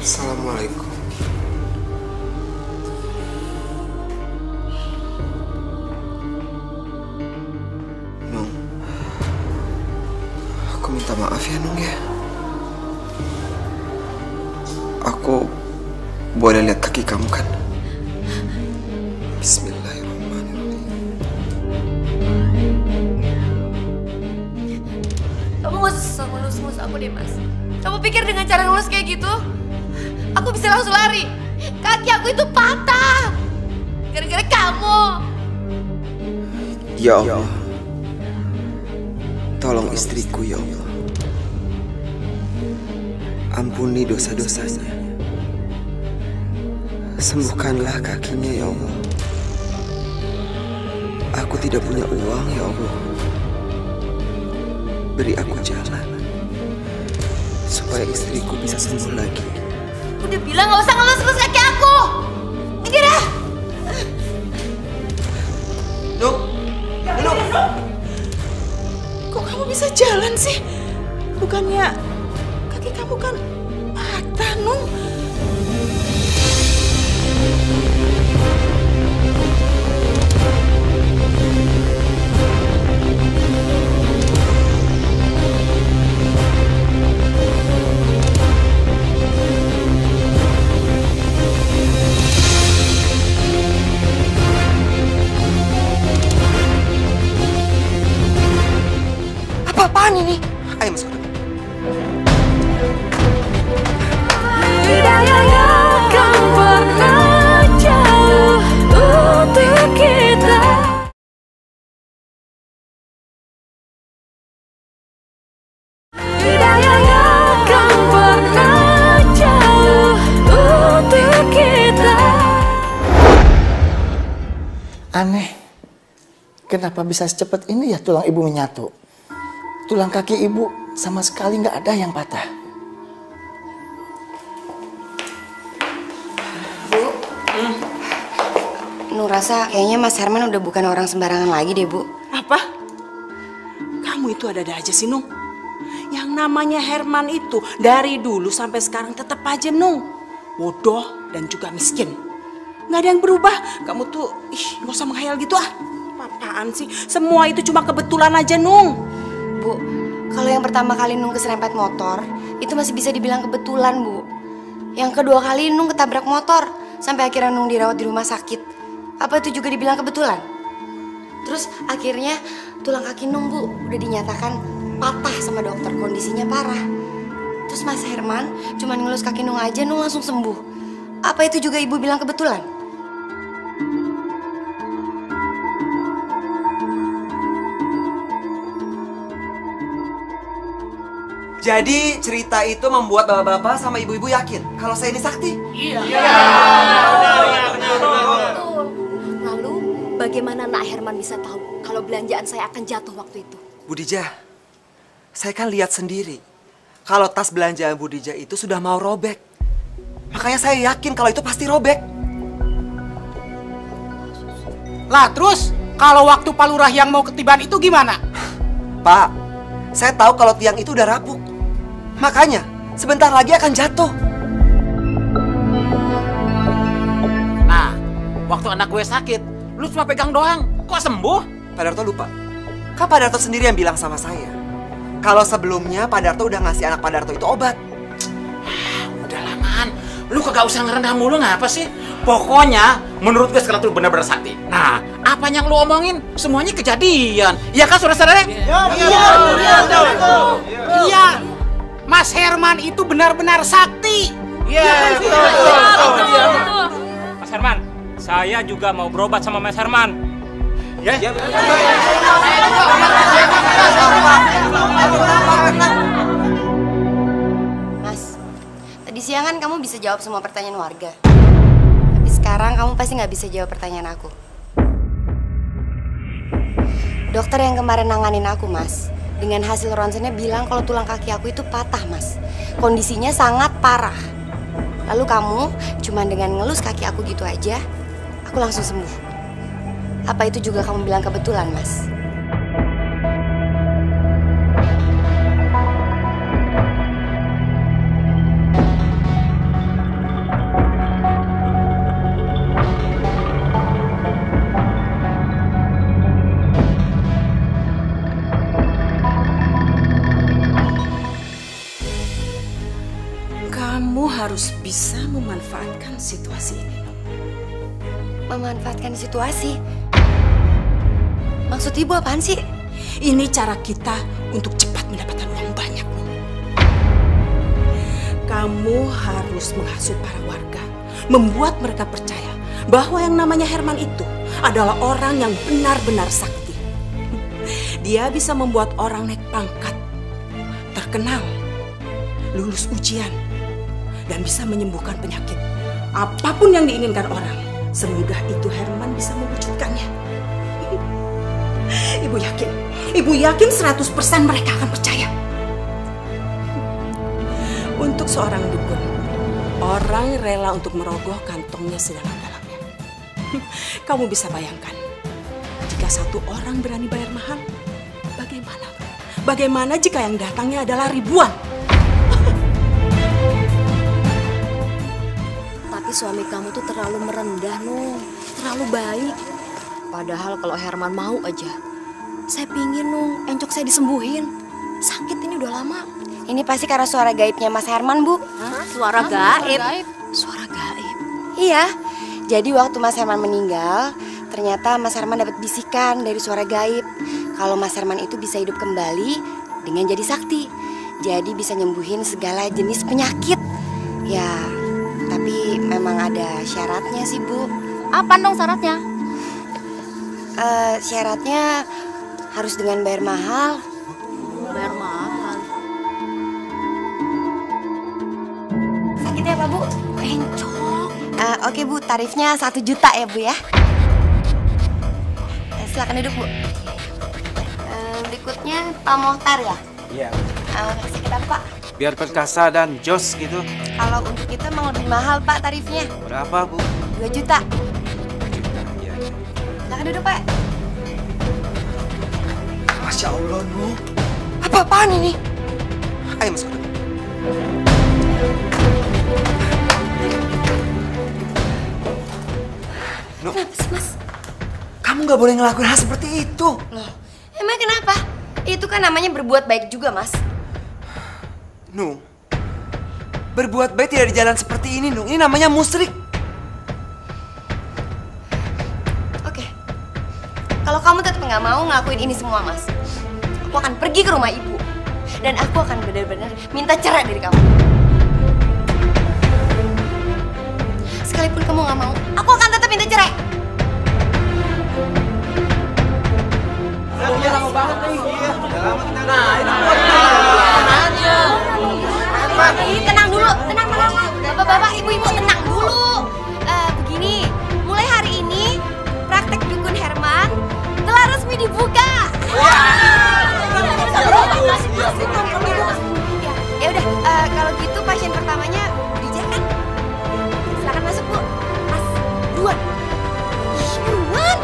Assalamualaikum. Nung, aku minta maaf ya Nung ya. Aku boleh lihat kaki kamu kan? Bismillahirrahmanirrahim. Kamu gak usah ngelus-ngelus aku deh, Mas. Kamu pikir dengan cara ngelus kayak gitu, aku bisa langsung lari? Kaki aku itu patah gara-gara kamu. Ya Allah, tolong istriku ya Allah. Ampuni dosa-dosanya. Sembuhkanlah kakinya ya Allah. Aku tidak punya uang ya Allah. Beri aku jalan supaya istriku bisa sembuh lagi. Udah bilang gak usah ngelus-ngelus kaki aku. Minggir ya. Nuk, Nuk. Kok kamu bisa jalan sih? Bukannya kaki kamu kan patah, Nung? Apa-apaan ini? Ayo masuk ke dalam. Aneh, kenapa bisa secepat ini ya tulang ibu menyatu? Tulang kaki ibu sama sekali nggak ada yang patah. Bu, Nur rasa kayaknya Mas Herman udah bukan orang sembarangan lagi deh, Bu. Apa? Kamu itu ada-ada aja sih, Nung. Yang namanya Herman itu dari dulu sampai sekarang tetap aja, Nung, bodoh dan juga miskin. Nggak ada yang berubah. Kamu tuh, nggak usah menghayal gitu ah. Apaan sih? Semua itu cuma kebetulan aja, Nung. Bu, kalau yang pertama kali Nung keserempet motor, itu masih bisa dibilang kebetulan, Bu. Yang kedua kali Nung ketabrak motor, sampai akhirnya Nung dirawat di rumah sakit. Apa itu juga dibilang kebetulan? Terus akhirnya tulang kaki Nung, Bu, udah dinyatakan patah sama dokter, kondisinya parah. Terus Mas Herman cuma ngelus kaki Nung aja, Nung langsung sembuh. Apa itu juga Ibu bilang kebetulan? Jadi cerita itu membuat bapak-bapak sama ibu-ibu yakin kalau saya ini sakti? Iya. Lalu bagaimana Nak Herman bisa tahu kalau belanjaan saya akan jatuh waktu itu? Bu Dija, saya kan lihat sendiri kalau tas belanjaan Bu Dija itu sudah mau robek. Makanya saya yakin kalau itu pasti robek. Lah terus kalau waktu Pak Lurah yang mau ketiban itu gimana? Pak, saya tahu kalau tiang itu udah rapuh. Makanya sebentar lagi akan jatuh. Nah, waktu anak gue sakit, lu cuma pegang doang. Kok sembuh? Pak Darto lupa. Kan Pak Darto sendiri yang bilang sama saya kalau sebelumnya Pak Darto udah ngasih anak Pak Darto itu obat. Udahlah, Man. Lu kagak usah ngerendah mulu ngapa sih? Pokoknya menurut gue sekarang tuh benar-benar sakti. Nah, apa yang lu omongin semuanya kejadian. Iya kan saudara-saudara? Iya. Mas Herman itu benar-benar sakti. Iya, betul. Mas Herman, saya juga mau berobat sama Mas Herman. Ya. Mas, tadi siang kan kamu bisa jawab semua pertanyaan warga. Tapi sekarang kamu pasti nggak bisa jawab pertanyaan aku. Dokter yang kemarin nanganin aku, Mas, dengan hasil ronsennya bilang kalau tulang kaki aku itu patah, Mas. Kondisinya sangat parah. Lalu kamu cuma dengan ngelus kaki aku gitu aja, aku langsung sembuh. Apa itu juga kamu bilang kebetulan, Mas? Kamu harus bisa bisa memanfaatkan situasi ini. Memanfaatkan situasi? Maksud ibu apaan sih? Ini cara kita untuk cepat mendapatkan uang banyak. Kamu harus menghasut para warga, membuat mereka percaya bahwa yang namanya Herman itu adalah orang yang benar-benar sakti. Dia bisa membuat orang naik pangkat, terkenal, lulus ujian, dan bisa menyembuhkan penyakit. Apapun yang diinginkan orang, semudah itu Herman bisa mewujudkannya. Ibu yakin 100% mereka akan percaya. Untuk seorang dukun, orang rela untuk merogoh kantongnya sedalam-dalamnya. Kamu bisa bayangkan, jika satu orang berani bayar mahal, bagaimana? Bagaimana jika yang datangnya adalah ribuan? Tapi suami kamu tuh terlalu merendah, Nung. Terlalu baik. Padahal kalau Herman mau aja, saya pingin, Nung, encok saya disembuhin. Sakit ini udah lama. Ini pasti karena suara gaibnya Mas Herman, Bu. Hah? Suara gaib? Suara gaib? Iya. Jadi waktu Mas Herman meninggal, ternyata Mas Herman dapat bisikan dari suara gaib. Kalau Mas Herman itu bisa hidup kembali dengan jadi sakti. Jadi bisa nyembuhin segala jenis penyakit. Ya, tapi memang ada syaratnya sih, Bu. Apa dong syaratnya? Syaratnya harus dengan bayar mahal. Bayar mahal? Sakit ya, Pak, Bu? Encok. Oke, Bu, tarifnya 1 juta ya, Bu ya. Silakan duduk, Bu. Berikutnya Pak Mohtar ya? Iya. Kasih kita, Pak. Biar perkasa dan jos gitu. Kalau untuk kita memang lebih mahal, Pak, tarifnya. Berapa, Bu? 2 juta. 2 juta, iya. Silakan duduk, Pak. Masya Allah, Nu. Apa-apaan ini? Ayo masuk dulu. Nu, Mas? kamu nggak boleh ngelakuin hal seperti itu. Loh, emang kenapa? Itu kan namanya berbuat baik juga, Mas. Nu, berbuat baik tidak di jalan seperti ini, Nu. Ini namanya musyrik. Oke. Kalau kamu tetap nggak mau ngelakuin ini semua, Mas, aku akan pergi ke rumah ibu. Dan aku akan benar-benar minta cerai dari kamu. Sekalipun kamu nggak mau, aku akan tetap minta cerai. Lama banget nih. Nah, ini tenang dulu, tenang. Bapak-bapak, ibu-ibu tenang dulu. Begini, mulai hari ini praktek dukun Herman telah resmi dibuka. Ya udah, kalau gitu pasien pertamanya Dija kan? Silakan masuk, Bu. Mas, buruan. Buruan.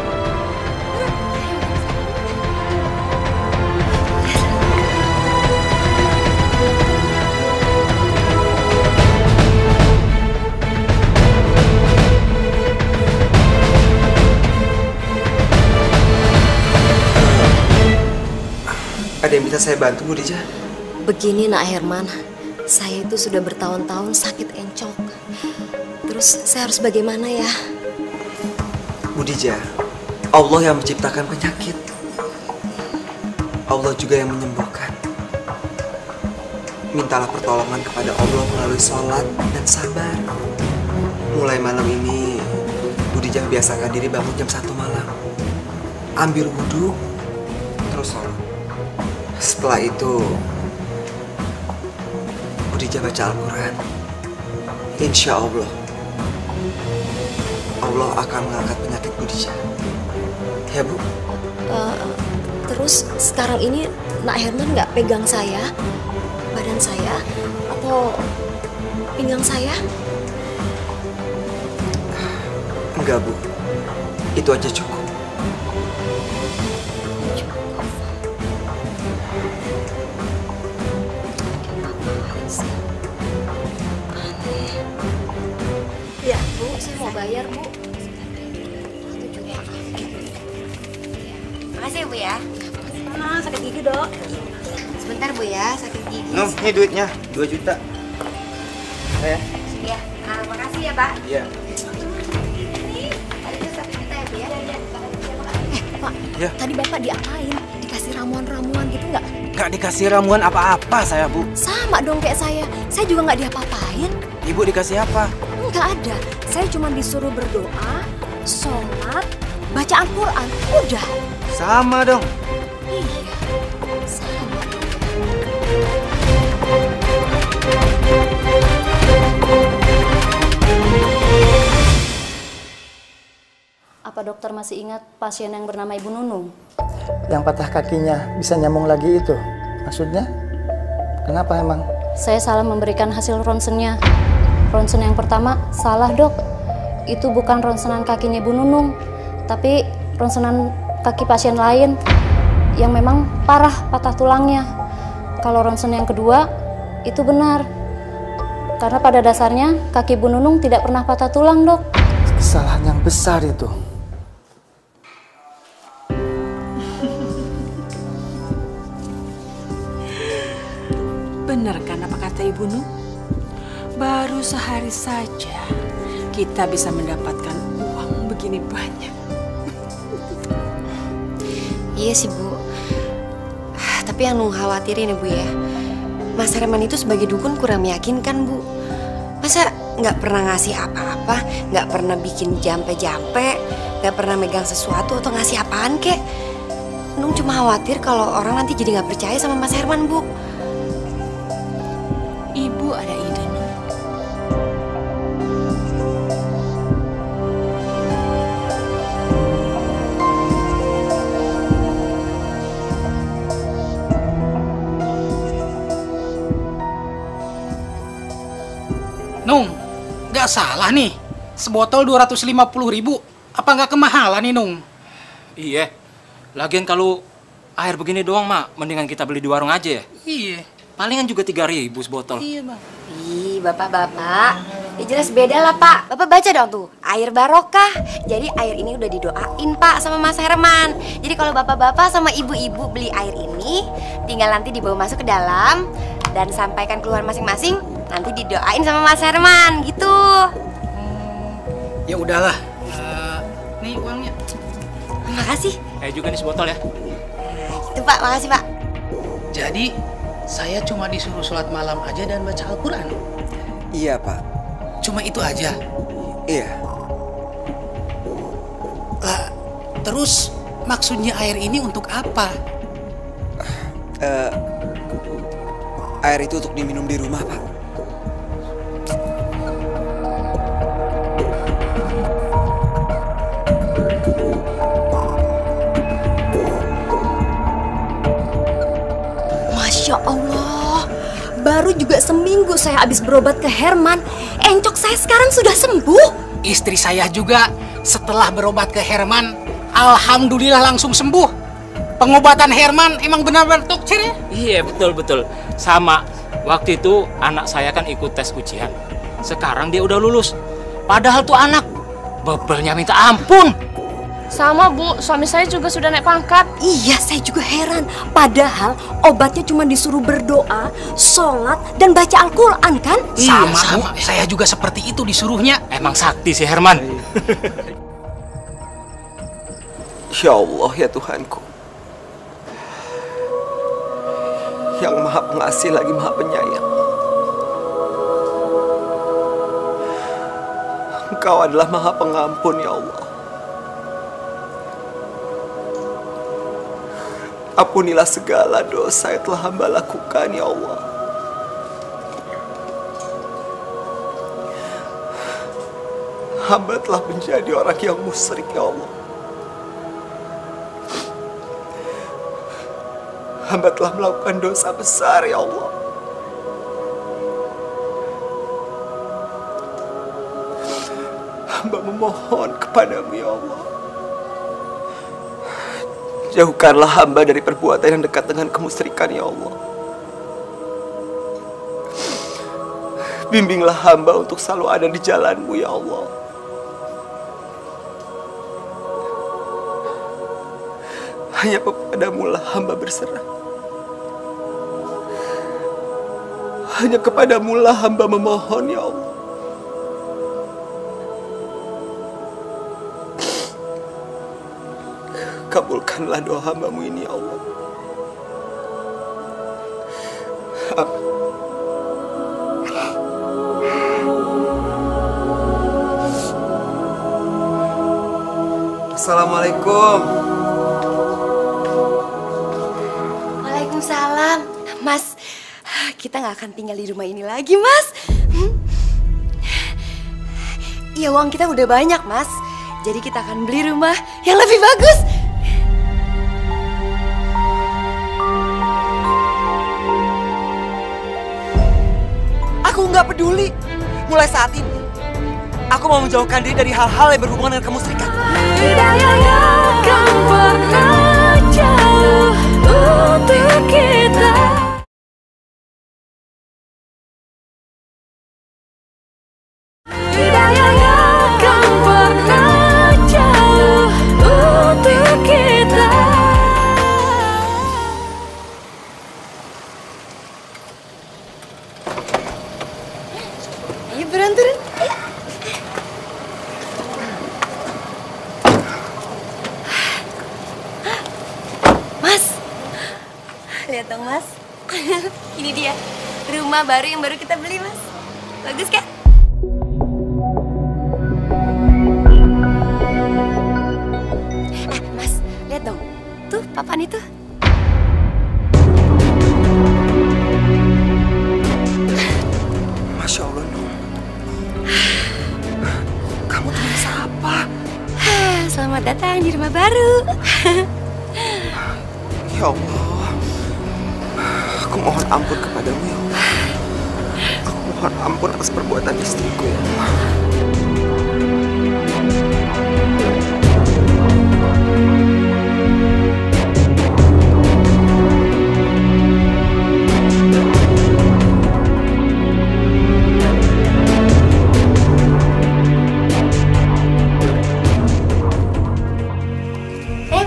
Ada yang bisa saya bantu, Bu Dija? Begini, Nak Herman. Saya itu sudah bertahun-tahun sakit encok. Terus saya harus bagaimana ya? Bu Dija, Allah yang menciptakan penyakit. Allah juga yang menyembuhkan. Mintalah pertolongan kepada Allah melalui sholat dan sabar. Mulai malam ini, Bu Dija biasakan diri bangun jam 1 malam. Ambil wudhu, terus sholat. Setelah itu, Bu Dija baca Al-Quran. Insya Allah, Allah akan mengangkat penyakit Bu Dija. Ya, Bu? Terus sekarang ini Nak Herman nggak pegang saya, badan saya, atau pinggang saya? Enggak, Bu. Itu aja cukup. Ya, Bu, saya mau bayar, Bu. Makasih, Bu ya. Nah, sakit gigi, Dok. Sebentar, Bu ya, sakit gigi. Nuh, ini duitnya 2 juta. Ya. Ya, Terima kasih ya, Pak. Iya. Ini ada jus 1 juta ya, Bu ya? Pak, Ya. tadi Bapak diapain? Dikasih ramuan-ramuan gitu nggak? Nggak dikasih ramuan apa-apa saya, Bu. Sama dong kayak saya juga nggak diapa-apain. Ibu dikasih apa? Nggak ada, saya cuma disuruh berdoa, sholat, baca Al-Quran, udah. Sama dong. Iya, sama dong. Apa dokter masih ingat pasien yang bernama Ibu Nunung? Yang patah kakinya bisa nyambung lagi itu. Maksudnya? Kenapa emang? Saya salah memberikan hasil ronsennya. Ronsen yang pertama salah, Dok. Itu bukan ronsenan kakinya Ibu Nunung, tapi ronsenan kaki pasien lain yang memang parah patah tulangnya. Kalau ronsen yang kedua itu benar. Karena pada dasarnya kaki Ibu Nunung tidak pernah patah tulang, Dok. Kesalahan yang besar itu. Benar kan apa kata Ibu Nun? Baru sehari saja kita bisa mendapatkan uang begini banyak. Iya sih, Bu. Tapi yang Nung khawatirin ya, Bu ya. Mas Herman itu sebagai dukun kurang meyakinkan, Bu. Masa nggak pernah ngasih apa-apa, nggak pernah bikin jampe-jampe, nggak pernah megang sesuatu atau ngasih apaan kek. Nung cuma khawatir kalau orang nanti jadi nggak percaya sama Mas Herman, Bu. Ibu ada ide, Nun. Nung, nggak salah nih. Sebotol 250.000. Apa nggak kemahalan nih, Nung? Iya. Lagian kalau air begini doang, Mak, mendingan kita beli di warung aja ya. Iya. Palingan juga 3.000 sebotol. Iya, Bang. Ih, Bapak-bapak. Ya jelas beda lah, Pak. Bapak baca dong tuh, air barokah. Jadi air ini udah didoain, Pak, sama Mas Herman. Jadi kalau bapak-bapak sama ibu-ibu beli air ini, tinggal nanti dibawa masuk ke dalam dan sampaikan keluhan masing-masing, nanti didoain sama Mas Herman, gitu. Ya udahlah. Nih uangnya. Terima kasih. Kayak juga nih sebotol ya. Itu, Pak, makasih, Pak. Jadi, saya cuma disuruh sholat malam aja dan baca Al-Quran. Iya, Pak. Cuma itu aja. Iya. Lah, terus maksudnya air ini untuk apa? Air itu untuk diminum di rumah, Pak. Masya Allah, baru juga seminggu saya habis berobat ke Herman, encok saya sekarang sudah sembuh. Istri saya juga setelah berobat ke Herman, alhamdulillah langsung sembuh. Pengobatan Herman emang benar-benar tokcer ya? Iya, betul-betul. Sama, waktu itu anak saya kan ikut tes ujian. Sekarang dia udah lulus. Padahal tuh anak bebelnya minta ampun. Sama, Bu, suami saya juga sudah naik pangkat. Iya, saya juga heran. Padahal obatnya cuma disuruh berdoa, sholat, dan baca Al-Quran kan? Sama. Saya juga seperti itu disuruhnya. Emang sakti si Herman. Ya Allah, ya Tuhanku, yang maha pengasih lagi maha penyayang. Engkau adalah maha pengampun, ya Allah. Ampunilah segala dosa yang telah hamba lakukan, ya Allah. Hamba telah menjadi orang yang musyrik, ya Allah. Hamba telah melakukan dosa besar, ya Allah. Hamba memohon kepadamu, ya Allah. Jauhkanlah hamba dari perbuatan yang dekat dengan kemusyrikan, ya Allah. Bimbinglah hamba untuk selalu ada di jalan-Mu, ya Allah. Hanya kepadamu lah hamba berserah. Hanya kepadamu lah hamba memohon, ya Allah. Kabulkanlah doa hamba-Mu ini, ya Allah. Assalamualaikum. Waalaikumsalam. Mas, kita nggak akan tinggal di rumah ini lagi, Mas. Iya, uang kita udah banyak, Mas. Jadi kita akan beli rumah yang lebih bagus. Aku nggak peduli. Mulai saat ini, aku mau menjauhkan diri dari hal-hal yang berhubungan dengan kemusyrikan. Hidayahnya akan pernah jauh untuk kita. Hidayahnya akan pernah jauh untuk kita. Ayo buruan turun. Mas, lihat dong Mas. Ini dia rumah baru yang baru kita beli, Mas. Bagus kan? Mas, lihat dong. Tuh papan itu. Masya Allah, Nur. Kamu tuh bisa apa? Selamat datang di rumah baru. Ya Allah, aku mohon ampun kepadamu, ya Allah. Aku mohon ampun atas perbuatan istriku, ya Allah.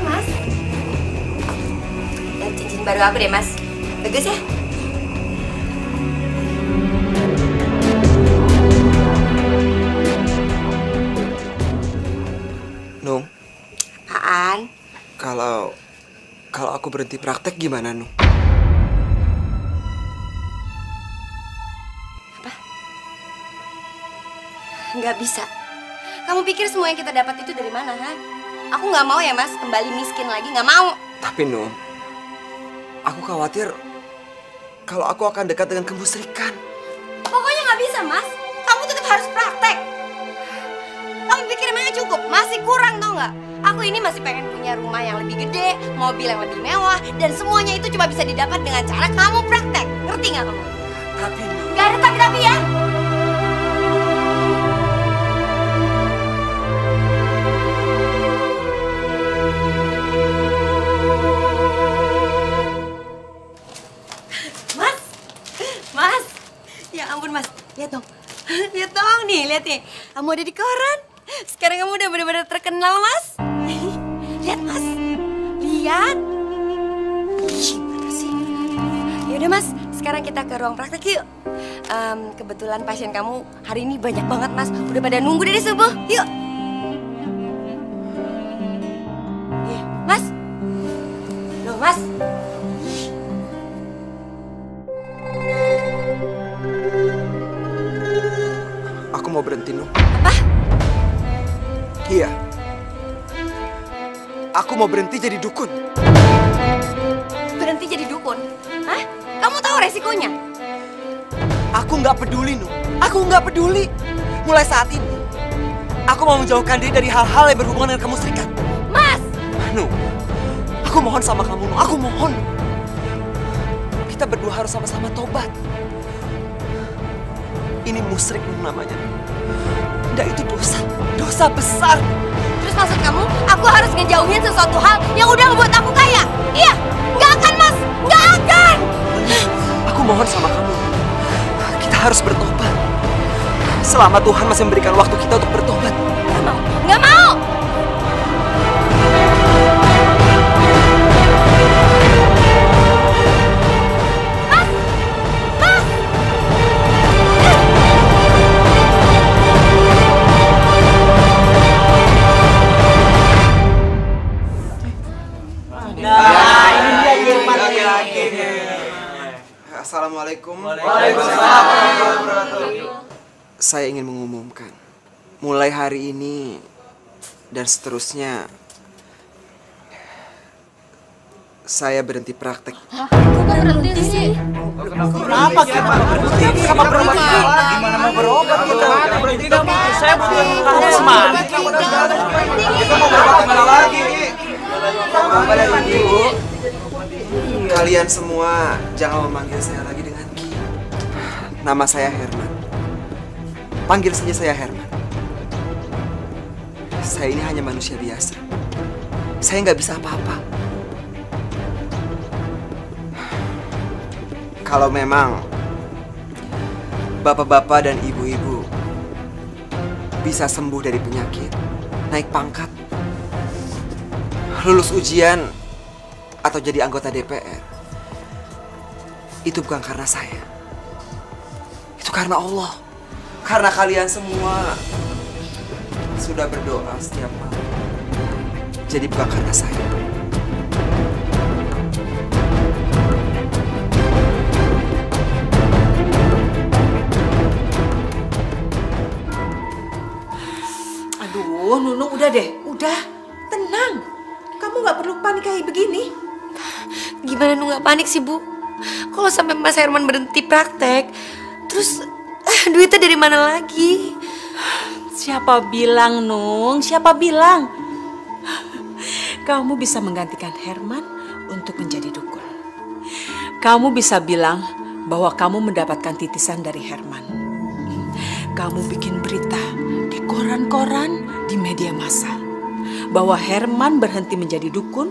Mas, lihat cincin baru aku deh, Mas. Bagus ya? Nung, Apaan? kalau aku berhenti praktek gimana, Nung? Nggak bisa. Kamu pikir semua yang kita dapat itu dari mana, ha? Aku nggak mau ya, Mas, kembali miskin lagi. Nggak mau. Tapi, Nung, aku khawatir kalau aku akan dekat dengan kemusyrikan. Pokoknya nggak bisa, Mas. Kamu tetap harus praktek. Kamu pikir emangnya cukup? Masih kurang, tau nggak? Aku ini masih pengen punya rumah yang lebih gede, mobil yang lebih mewah, dan semuanya itu cuma bisa didapat dengan cara kamu praktek. Ngerti nggak kamu? Tapi, nggak ada tapi ya. Mas, ya ampun Mas, lihat dong, lihat dong nih, lihat nih, kamu ada di koran. Sekarang kamu udah benar-benar terkenal, Mas. Lihat Mas, lihat. Gimana sih? Yaudah Mas, sekarang kita ke ruang praktek yuk. Kebetulan pasien kamu hari ini banyak banget Mas, udah pada nunggu dari subuh. Yuk. Mas, loh Mas. Aku mau berhenti, Nung. Apa? Iya. Aku mau berhenti jadi dukun. Berhenti jadi dukun? Hah? Kamu tahu resikonya? Aku nggak peduli, Nung. Aku nggak peduli. Mulai saat ini, aku mau menjauhkan diri dari hal-hal yang berhubungan dengan kemusyrikan. Mas! Nung, aku mohon sama kamu, Nung. Aku mohon. Kita berdua harus sama-sama tobat. Ini musyrik, Nung, namanya. Dan itu dosa. Dosa besar. Terus maksud kamu, aku harus ngejauhin sesuatu hal yang udah ngebuat aku kaya? Iya, nggak akan Mas, nggak akan. Aku mohon sama kamu, kita harus bertobat. Selama Tuhan masih memberikan waktu kita untuk bertobat. Nggak mau, nggak mau. Assalamualaikum. Waalaikumsalam. Saya ingin mengumumkan, mulai hari ini dan seterusnya, saya berhenti praktek. Kok berhenti sih? Kenapa kita berhenti? Kenapa berhenti? Gimana mau berobat kita? Berhenti dong, saya butuh semangat. Kita mau berobat kemana lagi? Bapak dan Ibu, kalian semua jangan memanggil saya lagi dengan Ki. Nama saya Herman. Panggil saja saya Herman. Saya ini hanya manusia biasa. Saya nggak bisa apa-apa. Kalau memang bapak-bapak dan ibu-ibu bisa sembuh dari penyakit, naik pangkat, lulus ujian, atau jadi anggota DPR, itu bukan karena saya. Itu karena Allah. Karena kalian semua sudah berdoa setiap malam. Jadi bukan karena saya. Aduh, Nunung udah deh, udah. Tenang. Kamu nggak perlu panik kayak begini. Gimana Nung nggak panik sih, Bu? Kalau sampai Mas Herman berhenti praktek, terus duitnya dari mana lagi? Siapa bilang, Nung? Siapa bilang? Kamu bisa menggantikan Herman untuk menjadi dukun. Kamu bisa bilang bahwa kamu mendapatkan titisan dari Herman. Kamu bikin berita di koran-koran, di media massa, bahwa Herman berhenti menjadi dukun,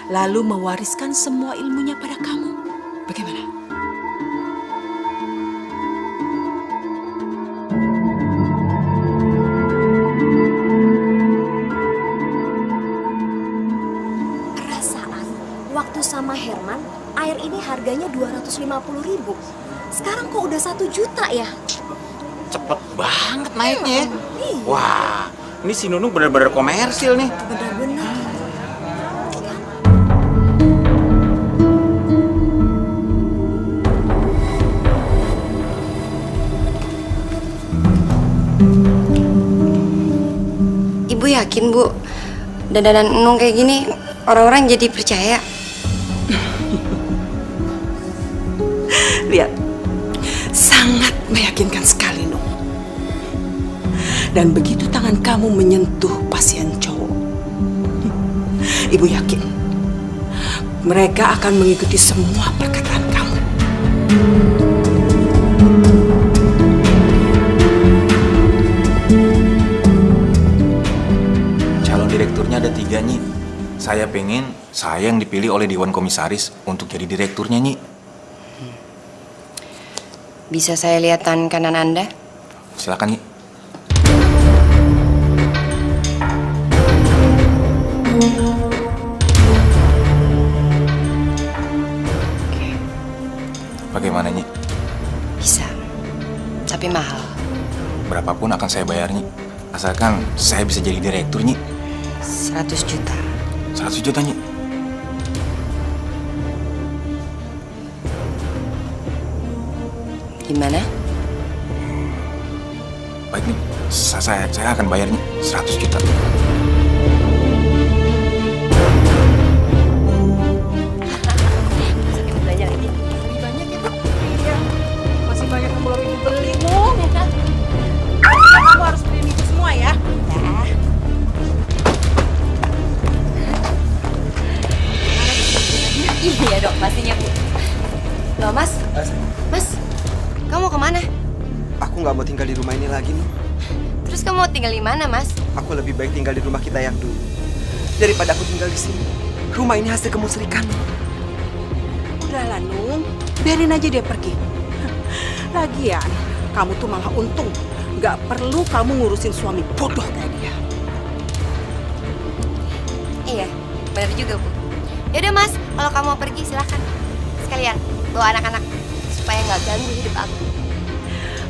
lalu mewariskan semua ilmunya pada kamu. Bagaimana? Perasaan waktu sama Herman, air ini harganya 250.000. Sekarang kok udah 1 juta ya? Cepet banget naiknya. Iya. Wah, ini si Nunung bener-bener komersil nih. Bener-bener. Ibu yakin, Bu, dandanan Nung kayak gini orang-orang jadi percaya? Lihat, sangat meyakinkan sekali, Nung. Dan begitu tangan kamu menyentuh pasien cowok, Ibu yakin mereka akan mengikuti semua perkataan kamu. Calon direkturnya ada 3, Nyi. Saya pengen saya yang dipilih oleh Dewan Komisaris untuk jadi direkturnya, Nyi. Bisa saya lihat tangan kanan Anda? Silakan, Nyi. Bagaimana, Nyi? Bisa, tapi mahal. Berapapun akan saya bayar, Nyi. Asalkan saya bisa jadi direktur, Nyi. 100 juta. 100 juta, Nyi. Gimana? Baik, Nyi. Saya akan bayar, Nyi. 100 juta. Belajar lagi. Lebih banyak ya, Bu? Iya. Masih banyak yang belum Ibu beli, Nung. Kamu harus beliin Ibu semua ya. Iya dok, pastinya Bu. Loh Mas, Mas, kamu mau kemana? Aku nggak mau tinggal di rumah ini lagi, Nung. Terus kamu mau tinggal di mana, Mas? Aku lebih baik tinggal di rumah kita yang dulu daripada aku tinggal di sini. Rumah ini hasil kemusrikan. Udahlah, Nung. Biarin aja dia pergi. Lagian, kamu tuh malah untung. Nggak perlu kamu ngurusin suami bodoh kayak dia. Iya, benar juga Bu. Yaudah Mas, kalau kamu mau pergi silahkan. Sekalian bawa anak-anak supaya nggak ganggu hidup aku.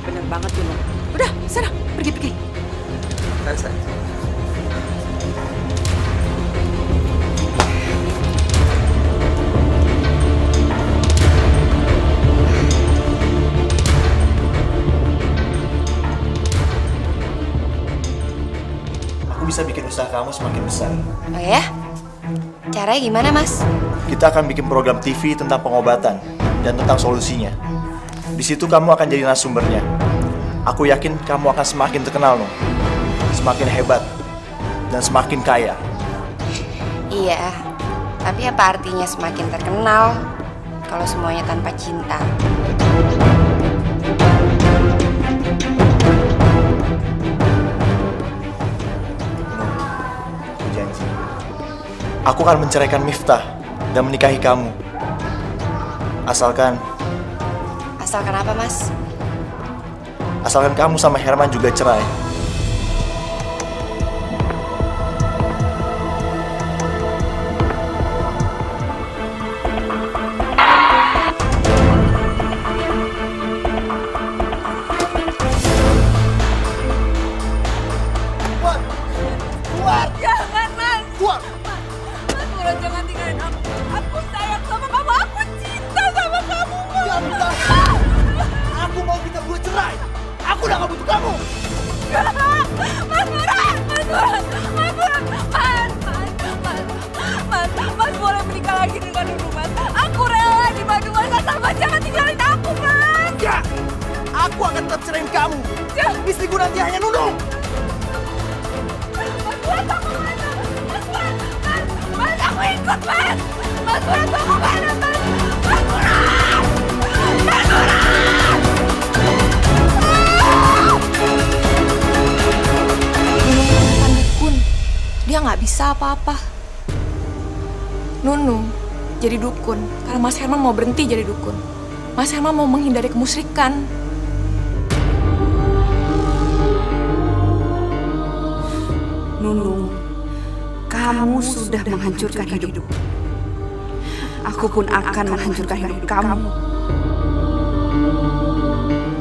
Bener banget tuh, Nung. Udah, sana, pergi-pergi. Saya. aku bisa bikin usaha kamu semakin besar. Oh ya? Caranya gimana, Mas? Kita akan bikin program TV tentang pengobatan dan tentang solusinya. Di situ kamu akan jadi narasumbernya. Aku yakin kamu akan semakin terkenal, Nung. Semakin hebat dan semakin kaya. Iya, tapi apa artinya semakin terkenal kalau semuanya tanpa cinta? Aku janji, aku akan menceraikan Miftah dan menikahi kamu. Asalkan apa, Mas? Asalkan kamu sama Herman juga cerai. Jangan, Mas. Mas Murad, jangan tinggalin aku. Aku sayang sama kamu. Aku cinta sama kamu, Mas. Aku mau kita berdua cerai. Aku udah gak butuh kamu. Mas Murad, Mas boleh menikah lagi dengan Nunung, Mas. Aku rela dibantu Mas, asal Mas jangan tinggalin aku, Mas. Enggak. Aku akan tetap ceraiin kamu. Istriku nanti hanya Nunung. Mas, aku ikut, Mas. Mas Murad, aku mana, Mas? Mas Murad! Mas Murad! Bukan dukun. Dia nggak bisa apa-apa. Nunung jadi dukun karena Mas Herman mau berhenti jadi dukun. Mas Herman mau menghindari kemusyrikan. Nunung, kamu sudah menghancurkan hidup. Aku pun akan menghancurkan hidup kamu.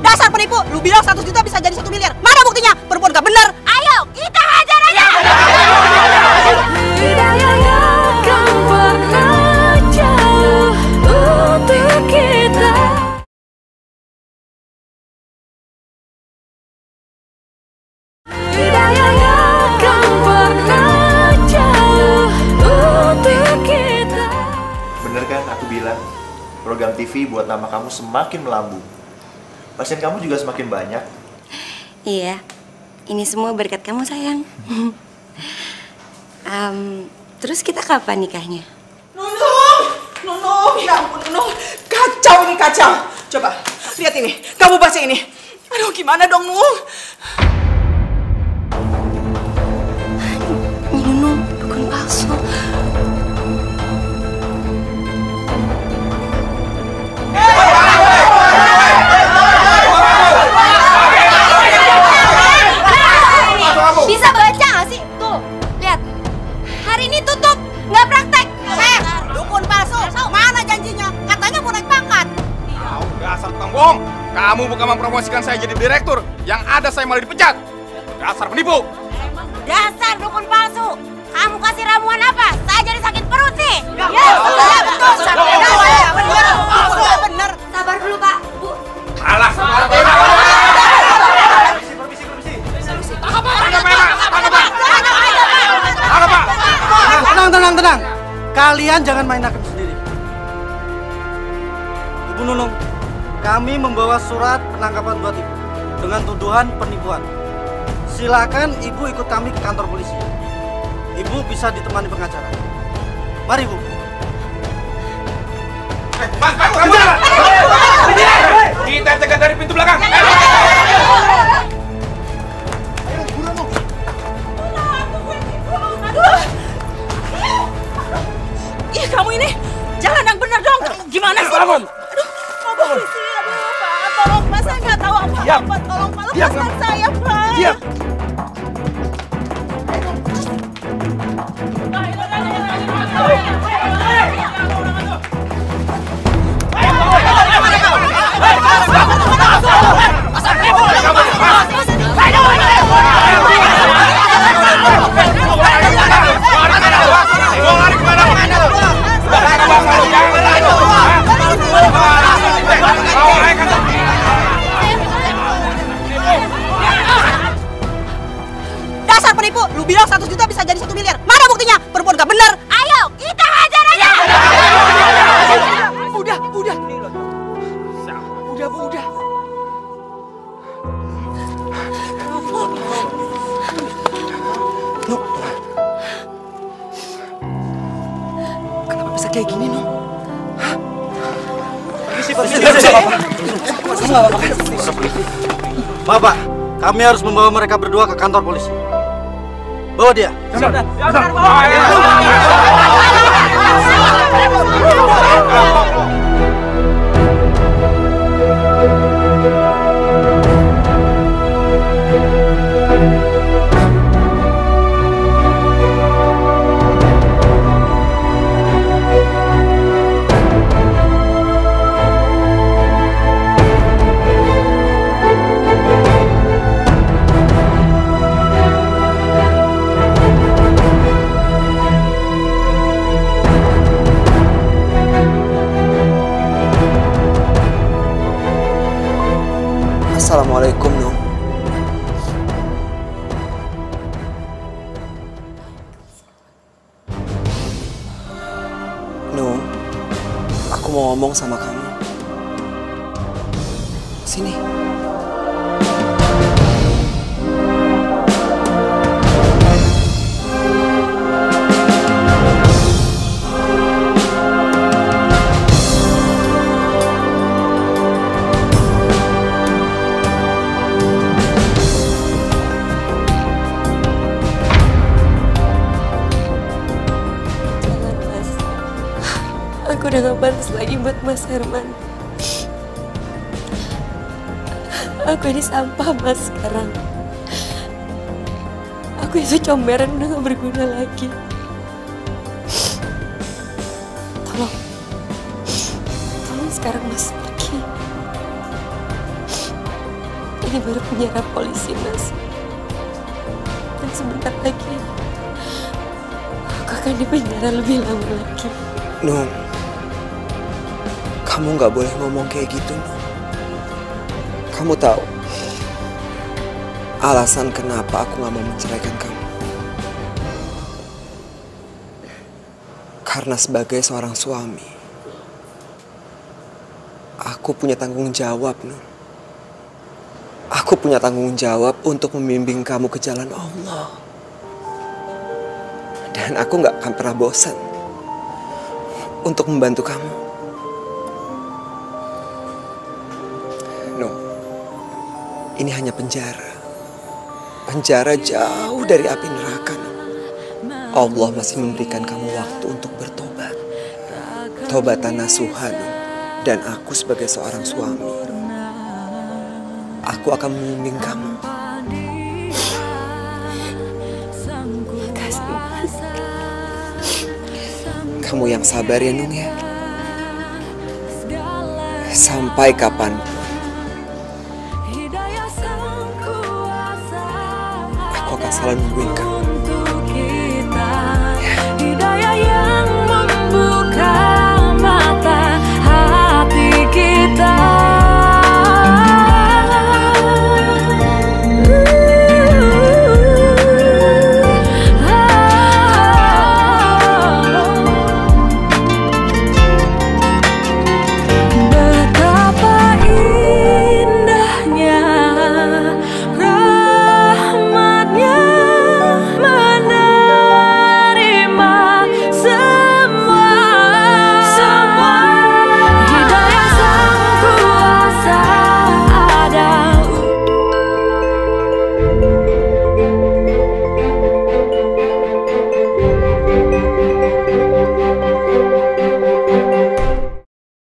Dasar penipu, lu bilang 100 juta bisa jadi 1 miliar. Mana buktinya? Perempuan gak bener. Ayo, kita hajar aja. Bener kan aku bilang, program TV buat nama kamu semakin melambung. Pasien kamu juga semakin banyak. Iya, ini semua berkat kamu, sayang. Terus kita kapan nikahnya? Nunung, ya ampun Nunung, kacau ini kacau. Coba lihat ini, kamu baca ini. Aduh, gimana dong Nung? Nunung, dukun palsu. Bisa baca nggak sih? Tuh, lihat. Hari ini tutup, nggak praktek. Dukun palsu. Mana janjinya? Katanya mau naik pangkat. Dasar tukang bohong. Kamu bukan mempromosikan saya jadi direktur. Yang ada saya malah dipecat. Dasar penipu. Dasar dukun palsu. Kamu kasih ramuan apa? Saya jadi sakit perut nih. Ya, betul. Bener. Sabar dulu, Pak. Bu. Alah. Tenang. Kalian jangan main hakim sendiri. Ibu Nunung, kami membawa surat penangkapan buat Ibu dengan tuduhan penipuan. Silakan Ibu ikut kami ke kantor polisi. Ibu bisa ditemani pengacara. Mari, Bu. Kita cegat dari pintu belakang. Ih, kamu ini jalan yang benar dong. Gimana sih? Bangun. Aduh, polisi, aduh Pak, tolong Pak, saya nggak tahu apa-apa. Tolong Pak, lepaskan saya Pak. Diam. Dasar penipu, lu bilang 100 juta bisa jadi 1 miliar. Mana buktinya? Perempuan gak bener. Ayo, kita hajar aja. Udah. Udah, Bu, udah. Nuk. Kenapa bisa kayak gini, Nuk? Hah? Bapak, kami harus membawa mereka berdua ke kantor polisi. Bawa dia. Assalamualaikum, Nung. Nung, aku mau ngomong sama kamu. Sini. Aku udah gak pantas lagi buat Mas Herman. Aku ini sampah, Mas, sekarang. Aku itu comberan udah gak berguna lagi. Tolong sekarang Mas pergi. Ini baru penjara polisi, Mas. Dan sebentar lagi aku akan dipenjara lebih lama lagi. Nung, kamu nggak boleh ngomong kayak gitu, Nung. Kamu tahu alasan kenapa aku nggak mau menceraikan kamu? Karena sebagai seorang suami, aku punya tanggung jawab, Nung. Aku punya tanggung jawab untuk membimbing kamu ke jalan Allah. Dan aku nggak akan pernah bosan untuk membantu kamu. No, ini hanya penjara. Penjara jauh dari api neraka. Allah masih memberikan kamu waktu untuk bertobat. Tobatan nasuha. Dan aku sebagai seorang suami, aku akan membimbing kamu. Makasih, Mas. Kamu yang sabar ya, Nung ya. Sampai kapanpun aku akan selalu nungguin kamu.